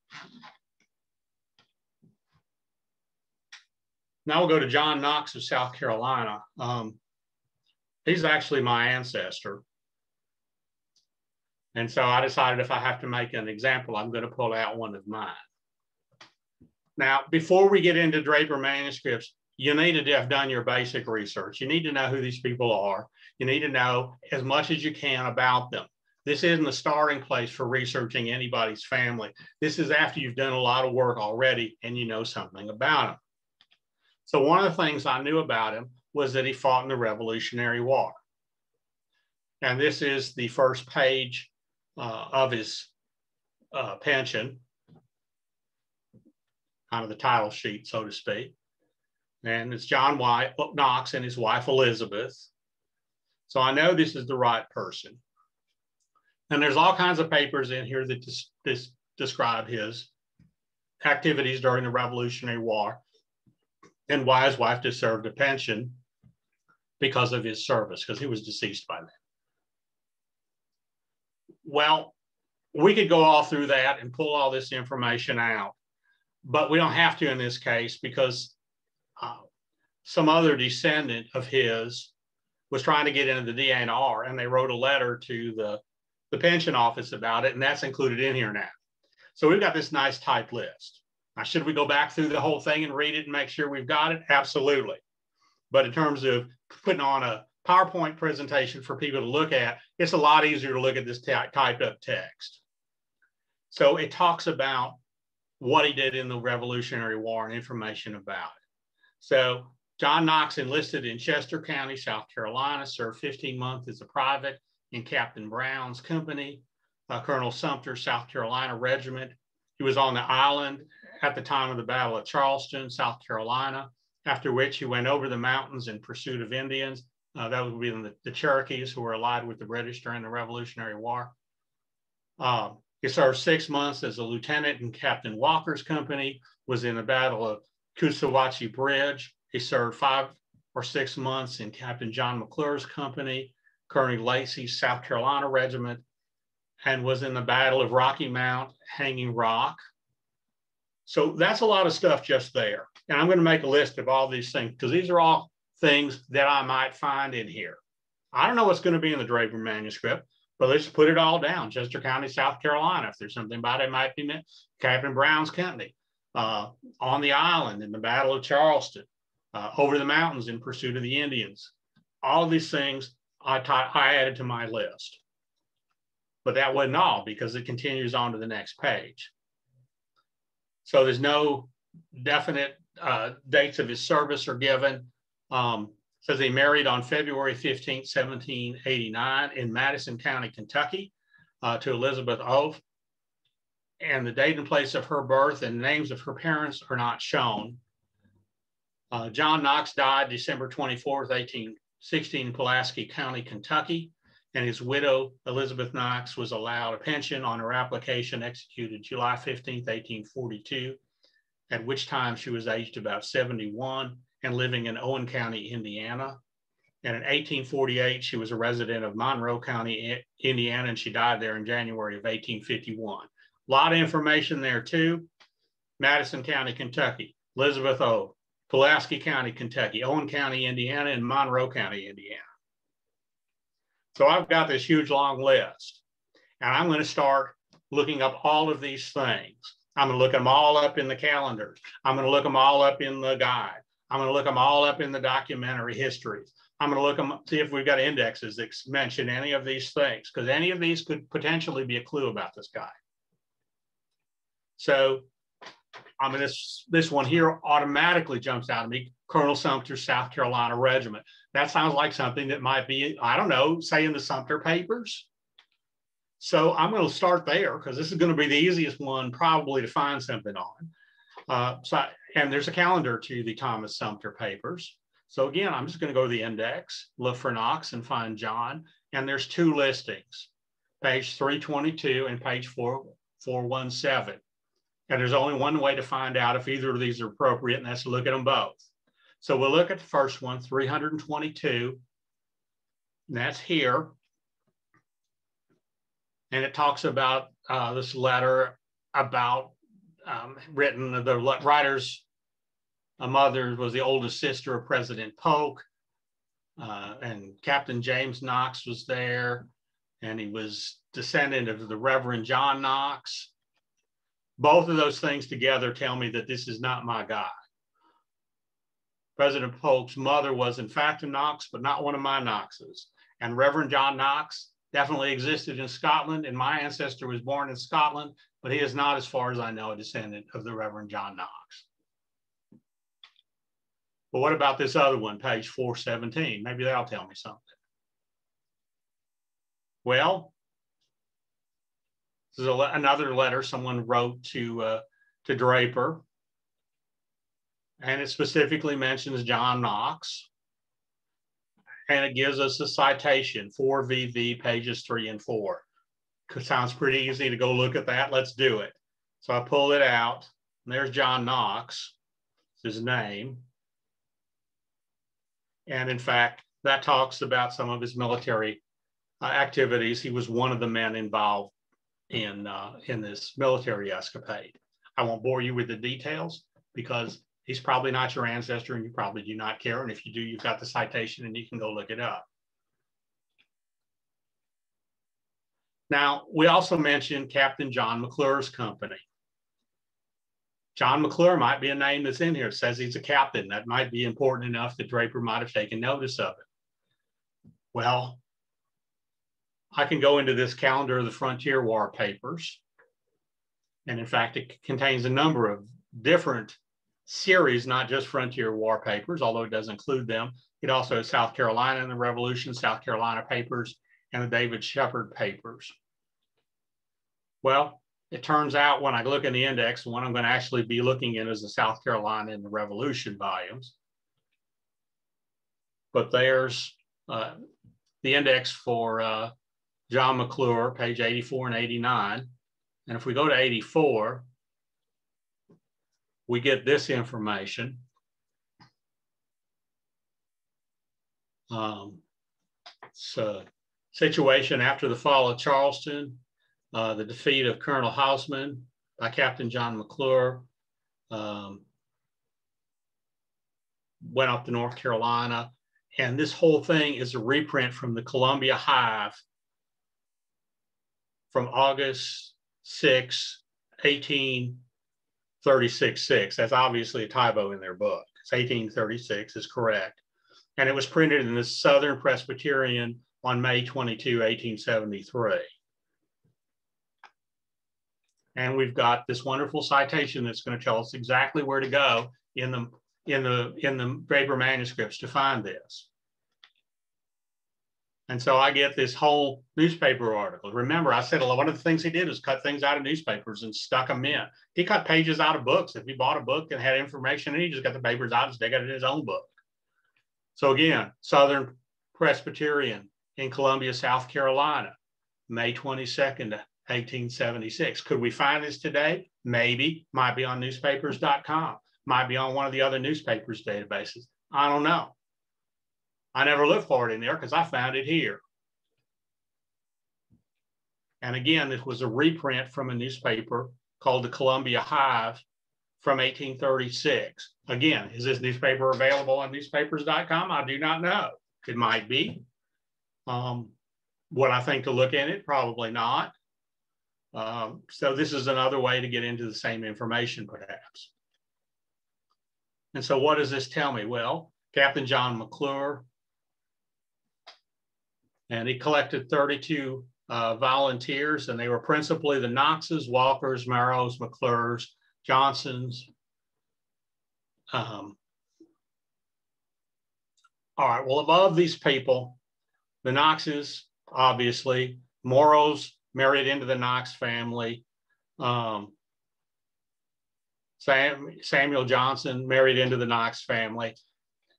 Now we'll go to John Knox of South Carolina. He's actually my ancestor. And so I decided if I have to make an example, I'm going to pull out one of mine. Now, before we get into Draper Manuscripts, you need to have done your basic research. You need to know who these people are. You need to know as much as you can about them. This isn't the starting place for researching anybody's family. This is after you've done a lot of work already and you know something about him. So one of the things I knew about him was that he fought in the Revolutionary War. And this is the first page of his pension, kind of the title sheet, so to speak. And it's John Knox and his wife, Elizabeth. So I know this is the right person. And there's all kinds of papers in here that describe his activities during the Revolutionary War and why his wife deserved a pension because of his service, because he was deceased by then. Well, we could go all through that and pull all this information out, but we don't have to in this case because some other descendant of his was trying to get into the DNR, and they wrote a letter to the pension office about it, and that's included in here now. So we've got this nice typed list. Now, should we go back through the whole thing and read it and make sure we've got it? Absolutely. But in terms of putting on a PowerPoint presentation for people to look at, it's a lot easier to look at this typed up text. So it talks about what he did in the Revolutionary War and information about it. So John Knox enlisted in Chester County, South Carolina, served 15 months as a private in Captain Brown's company, Colonel Sumpter, South Carolina Regiment. He was on the island at the time of the Battle of Charleston, South Carolina, after which he went over the mountains in pursuit of Indians. That would be the Cherokees, who were allied with the British during the Revolutionary War. He served 6 months as a lieutenant in Captain Walker's company, was in the Battle of Coosawhatchie Bridge. He served 5 or 6 months in Captain John McClure's company, Colonel Lacey's South Carolina Regiment, and was in the Battle of Rocky Mount, Hanging Rock. So that's a lot of stuff just there. And I'm going to make a list of all these things because these are all things that I might find in here. I don't know what's going to be in the Draper manuscript, but let's put it all down. Chester County, South Carolina. If there's something about it, it might be Captain Brown's company, on the island in the Battle of Charleston, over the mountains in pursuit of the Indians. All of these things I added to my list. But that wasn't all, because it continues on to the next page. So there's no definite dates of his service are given. Says he married on February 15, 1789 in Madison County, Kentucky, to Elizabeth Oath. And the date and place of her birth and names of her parents are not shown. John Knox died December 24, 1816 in Pulaski County, Kentucky. And his widow, Elizabeth Knox, was allowed a pension on her application executed July 15, 1842, at which time she was aged about 71 and living in Owen County, Indiana. And in 1848, she was a resident of Monroe County, Indiana, and she died there in January of 1851. A lot of information there too. Madison County, Kentucky, Elizabeth O. Pulaski County, Kentucky, Owen County, Indiana, and Monroe County, Indiana. So I've got this huge long list, and I'm going to start looking up all of these things. I'm going to look them all up in the calendars. I'm going to look them all up in the guide. I'm going to look them all up in the documentary histories. I'm going to look them, see if we've got indexes that mention any of these things, because any of these could potentially be a clue about this guy. So I mean, this one here automatically jumps out at me, Colonel Sumpter, South Carolina Regiment. That sounds like something that might be, I don't know, say in the Sumpter papers. So I'm going to start there because this is going to be the easiest one probably to find something on. And there's a calendar to the Thomas Sumpter papers. So again, I'm just going to go to the index, look for Knox and find John. And there's 2 listings, page 322 and page 417. And there's only one way to find out if either of these are appropriate, and that's to look at them both. So we'll look at the first one, 322, and that's here. And it talks about this letter about written, the writer's mother was the oldest sister of President Polk, and Captain James Knox was there, and he was descendant of the Reverend John Knox. Both of those things together tell me that this is not my guy. President Polk's mother was in fact a Knox, but not one of my Knoxes. And Reverend John Knox definitely existed in Scotland, and my ancestor was born in Scotland, but he is not, as far as I know, a descendant of the Reverend John Knox. But what about this other one, page 417? Maybe that'll tell me something. Well, this is another letter someone wrote to Draper, and it specifically mentions John Knox. and it gives us a citation, 4VV, pages 3 and 4. Sounds pretty easy to go look at that. Let's do it. So I pull it out, and there's John Knox, his name. And in fact, that talks about some of his military activities. He was one of the men involved in this military escapade. I won't bore you with the details because he's probably not your ancestor and you probably do not care. And if you do, you've got the citation and you can go look it up. Now, we also mentioned Captain John McClure's company. John McClure might be a name that's in here. It says he's a captain. That might be important enough that Draper might have taken notice of it. Well, I can go into this calendar of the Frontier War papers. And in fact, it contains a number of different series, not just Frontier War papers, although it does include them. It also has South Carolina and the Revolution, South Carolina papers, and the David Shepard papers. Well, it turns out when I look in the index, one I'm going to actually be looking in is the South Carolina and the Revolution volumes. But there's the index for John McClure, page 84 and 89. And if we go to 84, we get this information. So situation after the fall of Charleston, the defeat of Colonel Houseman by Captain John McClure, went up to North Carolina. And this whole thing is a reprint from the Columbia Hive from August 6, 1836. That's obviously a typo in their book. It's 1836 is correct. And it was printed in the Southern Presbyterian on May 22, 1873. And we've got this wonderful citation that's going to tell us exactly where to go in the Draper Manuscripts to find this. And so I get this whole newspaper article. Remember, I said one of the things he did was cut things out of newspapers and stuck them in. He cut pages out of books. If he bought a book and had information, and he just got the papers out and stuck it in his own book. So again, Southern Presbyterian in Columbia, South Carolina, May 22nd, 1876. Could we find this today? Maybe. Might be on newspapers.com. Might be on one of the other newspapers databases. I don't know. I never looked for it in there because I found it here. And again, this was a reprint from a newspaper called the Columbia Hive from 1836. Again, is this newspaper available on newspapers.com? I do not know. It might be. Would I think to look in it? Probably not. So this is another way to get into the same information, perhaps. And so what does this tell me? Well, Captain John McClure, and he collected 32 volunteers, and they were principally the Knoxes, Walkers, Marrows, McClures, Johnsons. All right, well, above these people, the Knoxes, obviously, Morrows married into the Knox family. Samuel Johnson married into the Knox family.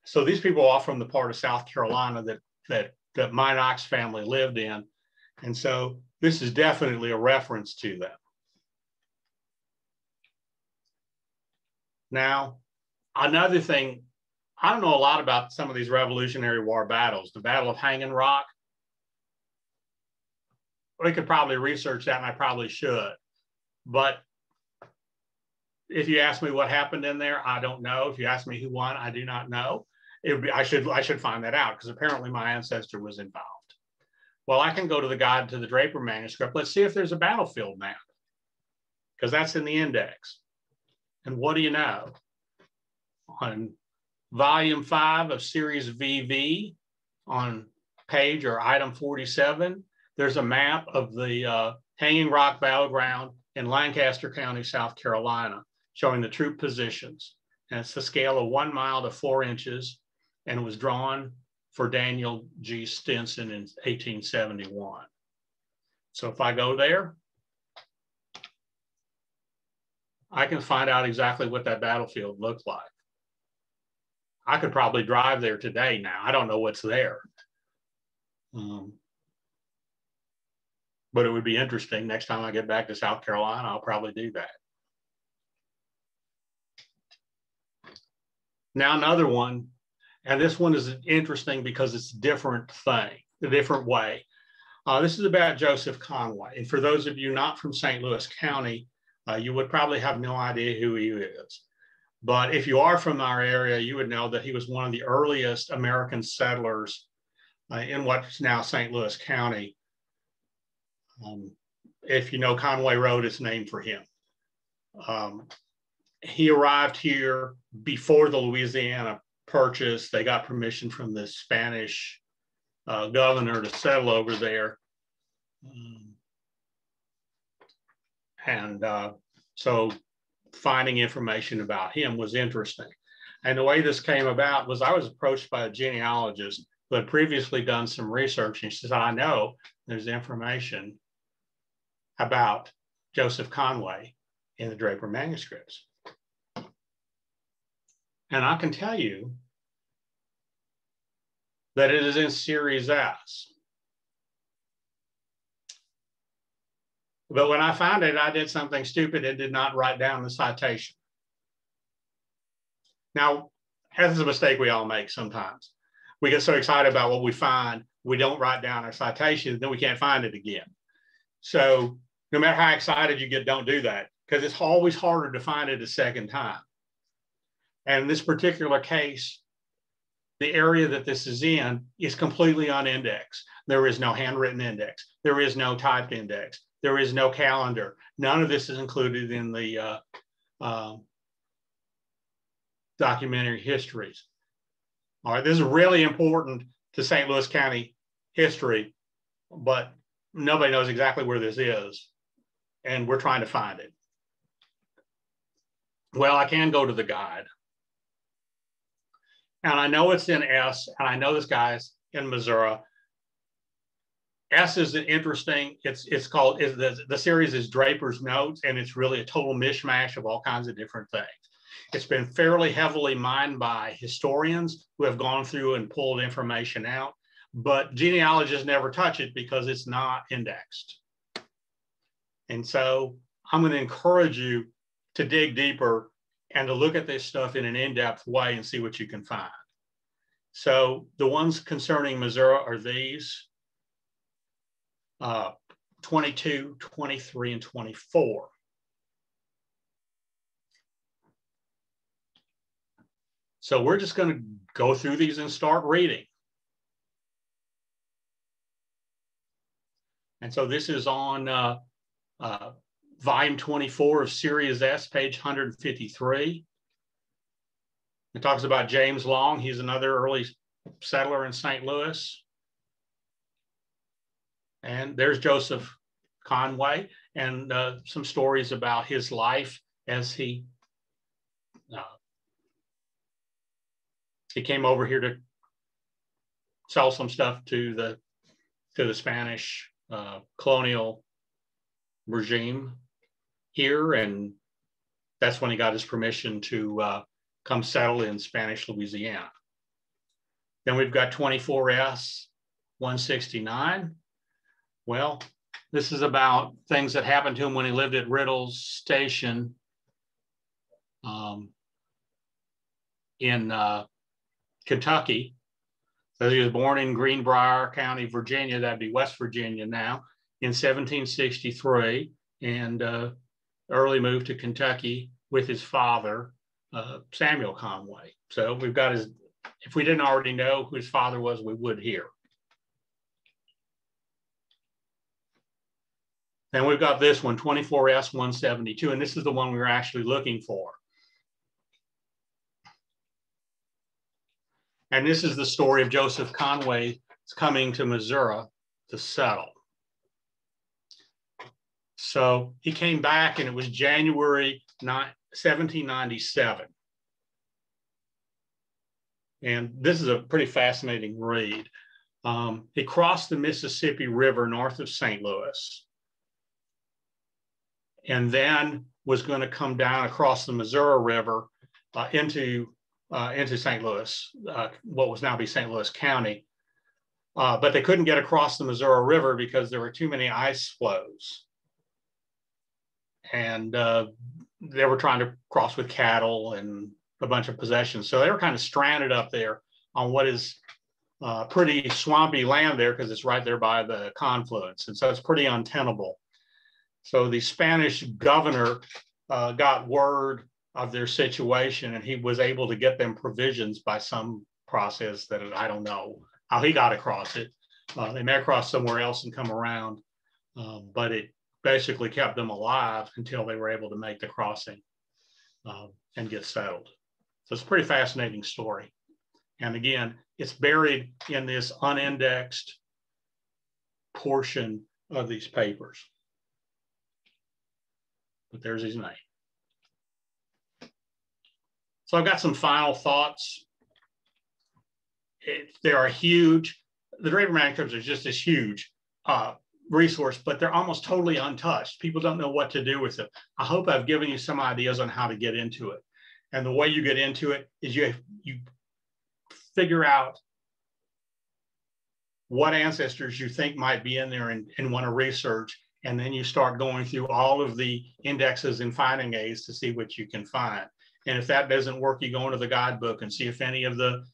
So these people are all from the part of South Carolina that my Knox family lived in. And so this is definitely a reference to them. Now, another thing, I don't know a lot about some of these Revolutionary War battles. The Battle of Hanging Rock, we could probably research that, and I probably should. But if you ask me what happened in there, I don't know. If you ask me who won, I do not know. I should find that out because apparently my ancestor was involved. Well, I can go to the guide to the Draper Manuscript. Let's see if there's a battlefield map because that's in the index. And what do you know? On volume 5 of series VV on page or item 47, there's a map of the Hanging Rock battleground in Lancaster County, South Carolina, showing the troop positions. And it's the scale of 1 mile to 4 inches, and it was drawn for Daniel G. Stinson in 1871. So if I go there, I can find out exactly what that battlefield looked like. I could probably drive there today now. I don't know what's there, But it would be interesting. Next time I get back to South Carolina, I'll probably do that. Now another one, and this one is interesting because it's a different thing, a different way. This is about Joseph Conway. And for those of you not from St. Louis County, you would probably have no idea who he is. But if you are from our area, you would know that he was one of the earliest American settlers in what's now St. Louis County. If you know Conway Road, it's named for him. He arrived here before the Louisiana Purchase. They got permission from the Spanish governor to settle over there. So finding information about him was interesting. And the way this came about was I was approached by a genealogist who had previously done some research. And she said, I know there's information about Joseph Conway in the Draper Manuscripts. And I can tell you that it is in Series S. But when I found it, I did something stupid and did not write down the citation. Now, that's a mistake we all make sometimes. We get so excited about what we find, we don't write down our citation, then we can't find it again. So no matter how excited you get, don't do that, because it's always harder to find it a second time. And in this particular case, the area that this is in is completely unindexed. There is no handwritten index. There is no typed index. There is no calendar. None of this is included in the documentary histories. All right, this is really important to St. Louis County history, but nobody knows exactly where this is, and we're trying to find it. Well, I can go to the guide. And I know it's in S, and I know this guy's in Missouri. S is interesting. It's called, the series is Draper's Notes, and it's really a total mishmash of all kinds of different things. It's been fairly heavily mined by historians who have gone through and pulled information out, but genealogists never touch it because it's not indexed. And so I'm going to encourage you to dig deeper and to look at this stuff in an in-depth way and see what you can find. So the ones concerning Missouri are these, 22, 23, and 24. So we're just going to go through these and start reading. And so this is on volume 24 of Series S, page 153. It talks about James Long. He's another early settler in St. Louis. And there's Joseph Conway and some stories about his life as he came over here to sell some stuff to the Spanish colonial regime here, and that's when he got his permission to come settle in Spanish Louisiana. Then we've got 24S 169. Well, this is about things that happened to him when he lived at Riddle's Station in Kentucky. So he was born in Greenbrier County, Virginia, that'd be West Virginia now, in 1763, and early moved to Kentucky with his father, Samuel Conway. So we've got his, if we didn't already know who his father was, we would here. Then we've got this one, 24S 172, and this is the one we were actually looking for. And this is the story of Joseph Conway coming to Missouri to settle. So he came back, and it was January 1797. And this is a pretty fascinating read. He crossed the Mississippi River north of St. Louis, and then was going to come down across the Missouri River into St. Louis, what was now be St. Louis County. but they couldn't get across the Missouri River because there were too many ice flows. And they were trying to cross with cattle and a bunch of possessions. So they were kind of stranded up there on what is pretty swampy land there because it's right there by the confluence. And so it's pretty untenable. So the Spanish governor got word of their situation, and he was able to get them provisions by some process that I don't know how he got across it. They may have crossed somewhere else and come around, but it basically kept them alive until they were able to make the crossing and get settled. So it's a pretty fascinating story. And again, it's buried in this unindexed portion of these papers. But there's his name. So I've got some final thoughts. They are huge. The Draper Manuscripts are just this huge resource, but they're almost totally untouched. People don't know what to do with them. I hope I've given you some ideas on how to get into it. And the way you get into it is you figure out what ancestors you think might be in there and want to research. And then you start going through all of the indexes and finding aids to see what you can find. And if that doesn't work, you go into the guidebook and see if any of the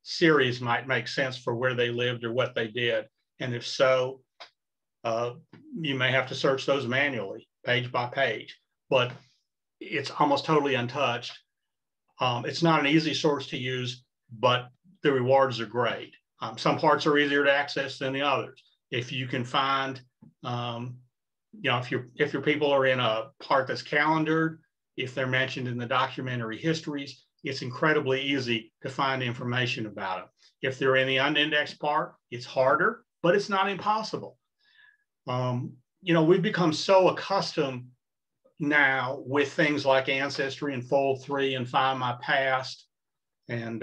series might make sense for where they lived or what they did. And if so, you may have to search those manually, page by page. But it's almost totally untouched. It's not an easy source to use, but the rewards are great. Some parts are easier to access than the others. If you can find, if your people are in a part that's calendared, if they're mentioned in the documentary histories, it's incredibly easy to find information about them. If they're in the unindexed part, it's harder, but it's not impossible. We've become so accustomed now with things like Ancestry and Fold 3 and Find My Past and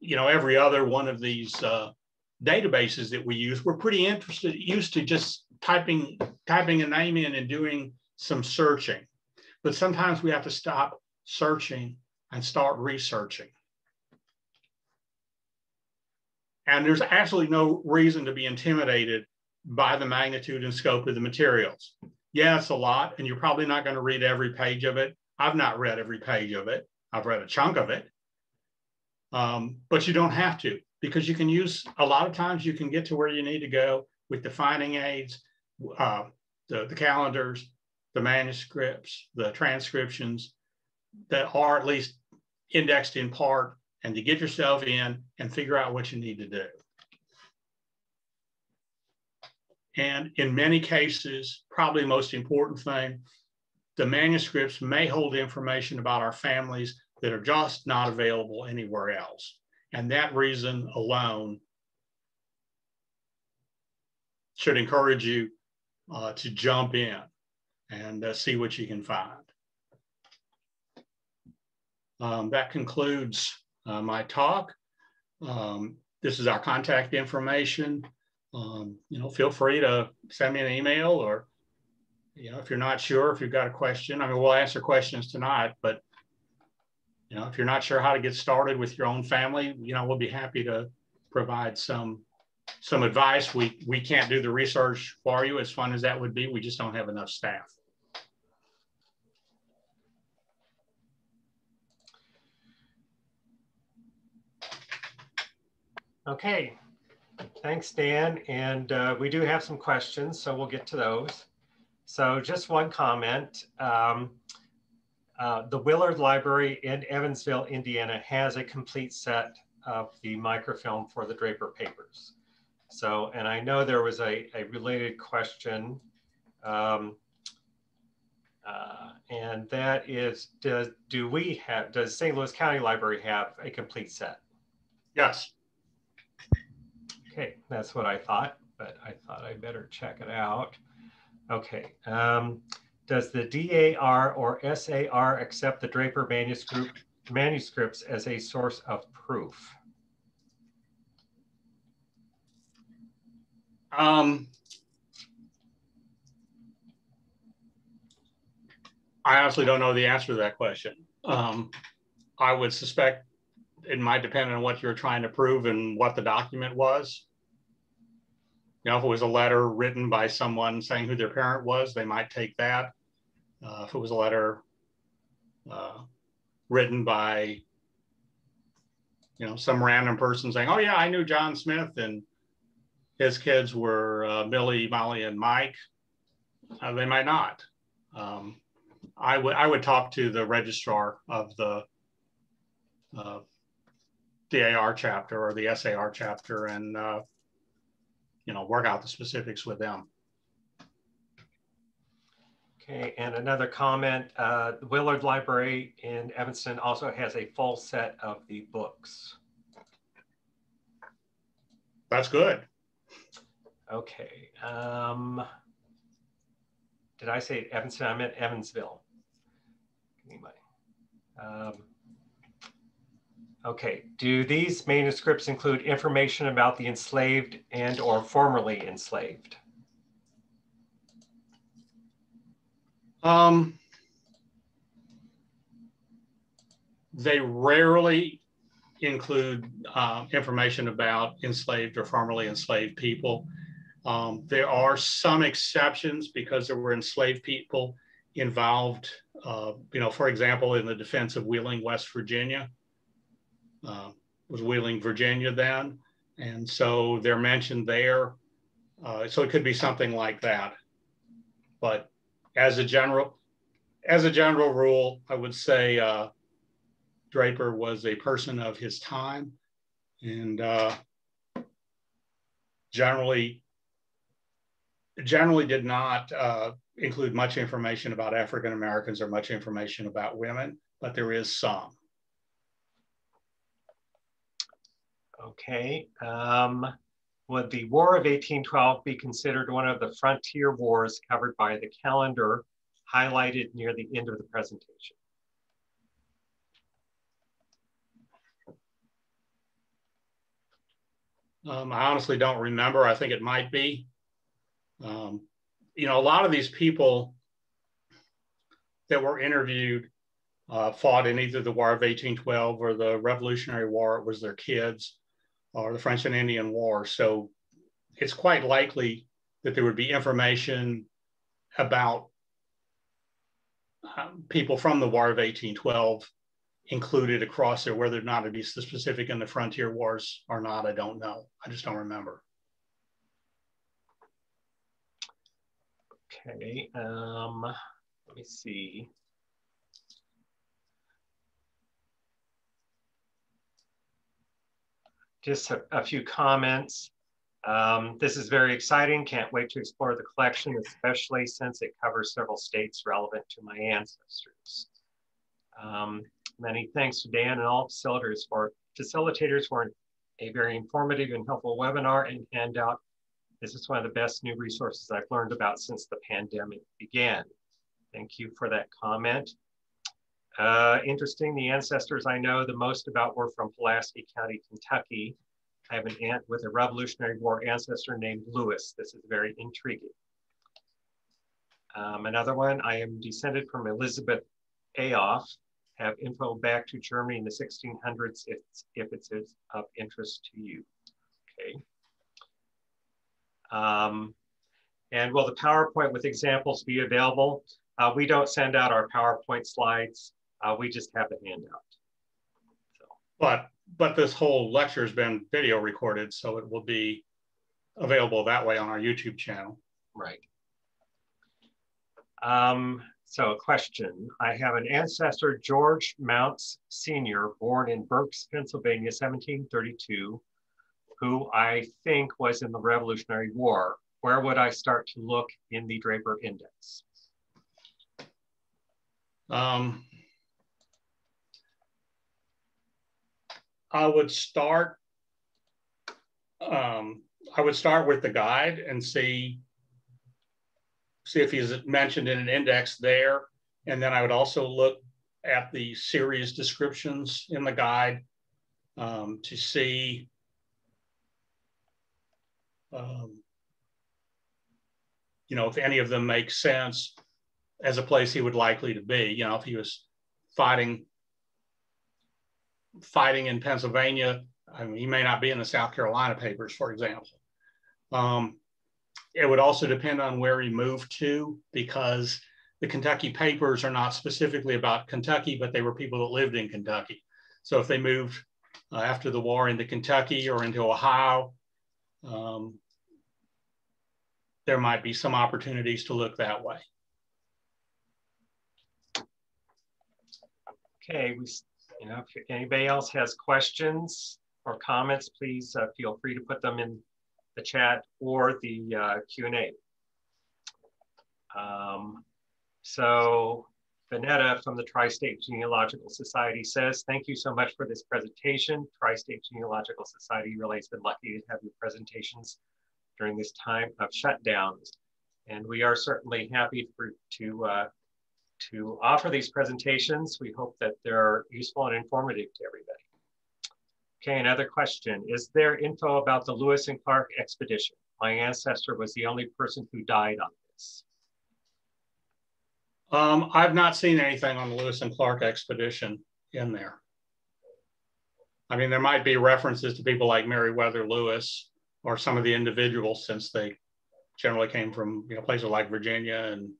every other one of these databases that we use. We're pretty used to just typing a name in and doing some searching. But sometimes we have to stop searching and start researching. And there's absolutely no reason to be intimidated by the magnitude and scope of the materials. Yeah, it's a lot, and you're probably not going to read every page of it. I've not read every page of it. I've read a chunk of it. But you don't have to, because you can use, a lot of times you can get to where you need to go with the finding aids, the calendars, the manuscripts, the transcriptions that are at least indexed in part, and to get yourself in and figure out what you need to do. And in many cases, probably the most important thing, the manuscripts may hold information about our families that are just not available anywhere else. And that reason alone should encourage you to jump in and see what you can find. That concludes my talk. This is our contact information. Feel free to send me an email, or, if you're not sure, if you've got a question. I mean, we'll answer questions tonight, but, if you're not sure how to get started with your own family, we'll be happy to provide some advice. We can't do the research for you, as fun as that would be. We just don't have enough staff. Okay, thanks, Dan. And we do have some questions, so we'll get to those. So just one comment. The Willard Library in Evansville, Indiana has a complete set of the microfilm for the Draper papers. So, and I know there was a related question, and that is, does St. Louis County Library have a complete set? Yes. Okay, that's what I thought, but I thought I better check it out. Okay, does the DAR or SAR accept the Draper manuscripts as a source of proof? I honestly don't know the answer to that question. I would suspect it might depend on what you're trying to prove and what the document was. You know, if it was a letter written by someone saying who their parent was, they might take that. If it was a letter written by, you know, some random person saying, oh yeah, I knew John Smith and his kids were Billy, Molly, and Mike, they might not. I would talk to the registrar of the DAR chapter or the SAR chapter and you know, work out the specifics with them. Okay, and another comment, the Willard Library in Evanston also has a full set of the books. That's good. Okay. Did I say Evanston? I meant Evansville. Anyway. Okay. Do these manuscripts include information about the enslaved and or formerly enslaved? They rarely include information about enslaved or formerly enslaved people. There are some exceptions because there were enslaved people involved, you know, for example, in the defense of Wheeling, West Virginia. Was Wheeling, Virginia then. And so they're mentioned there. So it could be something like that. But as a general rule, I would say Draper was a person of his time and generally did not include much information about African Americans or much information about women, but there is some. Okay. Would the War of 1812 be considered one of the frontier wars covered by the calendar highlighted near the end of the presentation? I honestly don't remember. I think it might be. You know, a lot of these people that were interviewed fought in either the War of 1812 or the Revolutionary War. It was their kids, or the French and Indian War. So it's quite likely that there would be information about people from the War of 1812 included across there. Whether or not it'd be specific in the frontier wars or not, I don't know. I just don't remember. Okay, let me see. Just a few comments. This is very exciting. Can't wait to explore the collection, especially since it covers several states relevant to my ancestors. Many thanks to Dan and all facilitators for a very informative and helpful webinar and handout. This is one of the best new resources I've learned about since the pandemic began. Thank you for that comment. Interesting, the ancestors I know the most about were from Pulaski County, Kentucky. I have an aunt with a Revolutionary War ancestor named Lewis. This is very intriguing. Another one, I am descended from Elizabeth Aoff. Have info back to Germany in the 1600s if it's of interest to you. Okay. And will the PowerPoint with examples be available? We don't send out our PowerPoint slides. We just have the handout. So. But this whole lecture has been video recorded, so it will be available that way on our YouTube channel. Right. So a question. I have an ancestor, George Mounts Sr., born in Berks, Pennsylvania, 1732, who I think was in the Revolutionary War. Where would I start to look in the Draper Index? I would start with the guide and see if he's mentioned in an index there. And then I would also look at the series descriptions in the guide to see you know, if any of them make sense as a place he would likely to be. You know, if he was fighting fighting in Pennsylvania. I mean, he may not be in the South Carolina papers, for example. It would also depend on where he moved to, because the Kentucky papers are not specifically about Kentucky, but they were people that lived in Kentucky. So if they moved after the war into Kentucky or into Ohio, there might be some opportunities to look that way. Okay, if anybody else has questions or comments, please feel free to put them in the chat or the Q&A. So Vanetta from the Tri-State Genealogical Society says, thank you so much for this presentation. Tri-State Genealogical Society really has been lucky to have your presentations during this time of shutdowns. And we are certainly happy to offer these presentations. We hope that they're useful and informative to everybody. Okay, another question. Is there info about the Lewis and Clark expedition? My ancestor was the only person who died on this. I've not seen anything on the Lewis and Clark expedition in there. I mean, there might be references to people like Meriwether Lewis or some of the individuals, since they generally came from places like Virginia and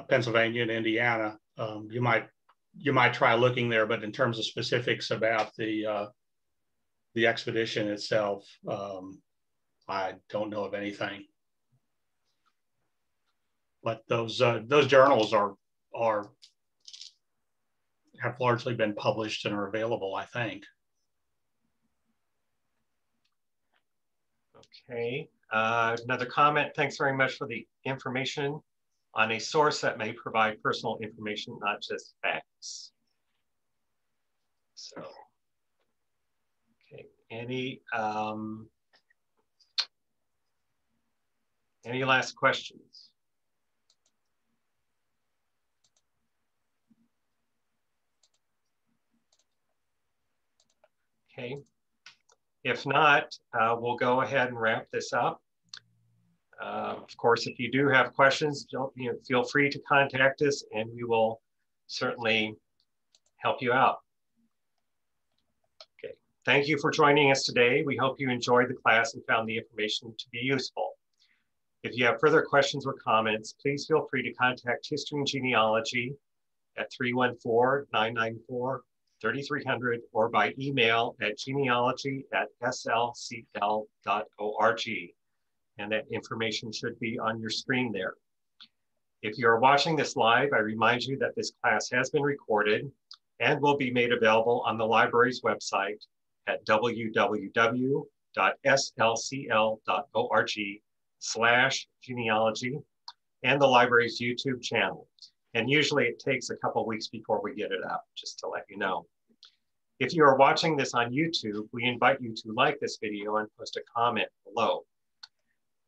Pennsylvania and Indiana. You might try looking there, but in terms of specifics about the expedition itself, I don't know of anything. But those journals have largely been published and are available, I think. Okay, another comment. Thanks very much for the information on a source that may provide personal information, not just facts. So, okay, any last questions? Okay, if not, we'll go ahead and wrap this up. Of course, if you do have questions, feel free to contact us and we will certainly help you out. Okay, thank you for joining us today. We hope you enjoyed the class and found the information to be useful. If you have further questions or comments, please feel free to contact History and Genealogy at 314-994-3300 or by email at genealogy@slcl.org. And that information should be on your screen there. If you're watching this live, I remind you that this class has been recorded and will be made available on the library's website at www.slcl.org/genealogy and the library's YouTube channel. And usually it takes a couple of weeks before we get it up, just to let you know. If you are watching this on YouTube, we invite you to like this video and post a comment below.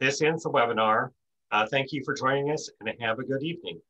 This ends the webinar. Thank you for joining us and have a good evening.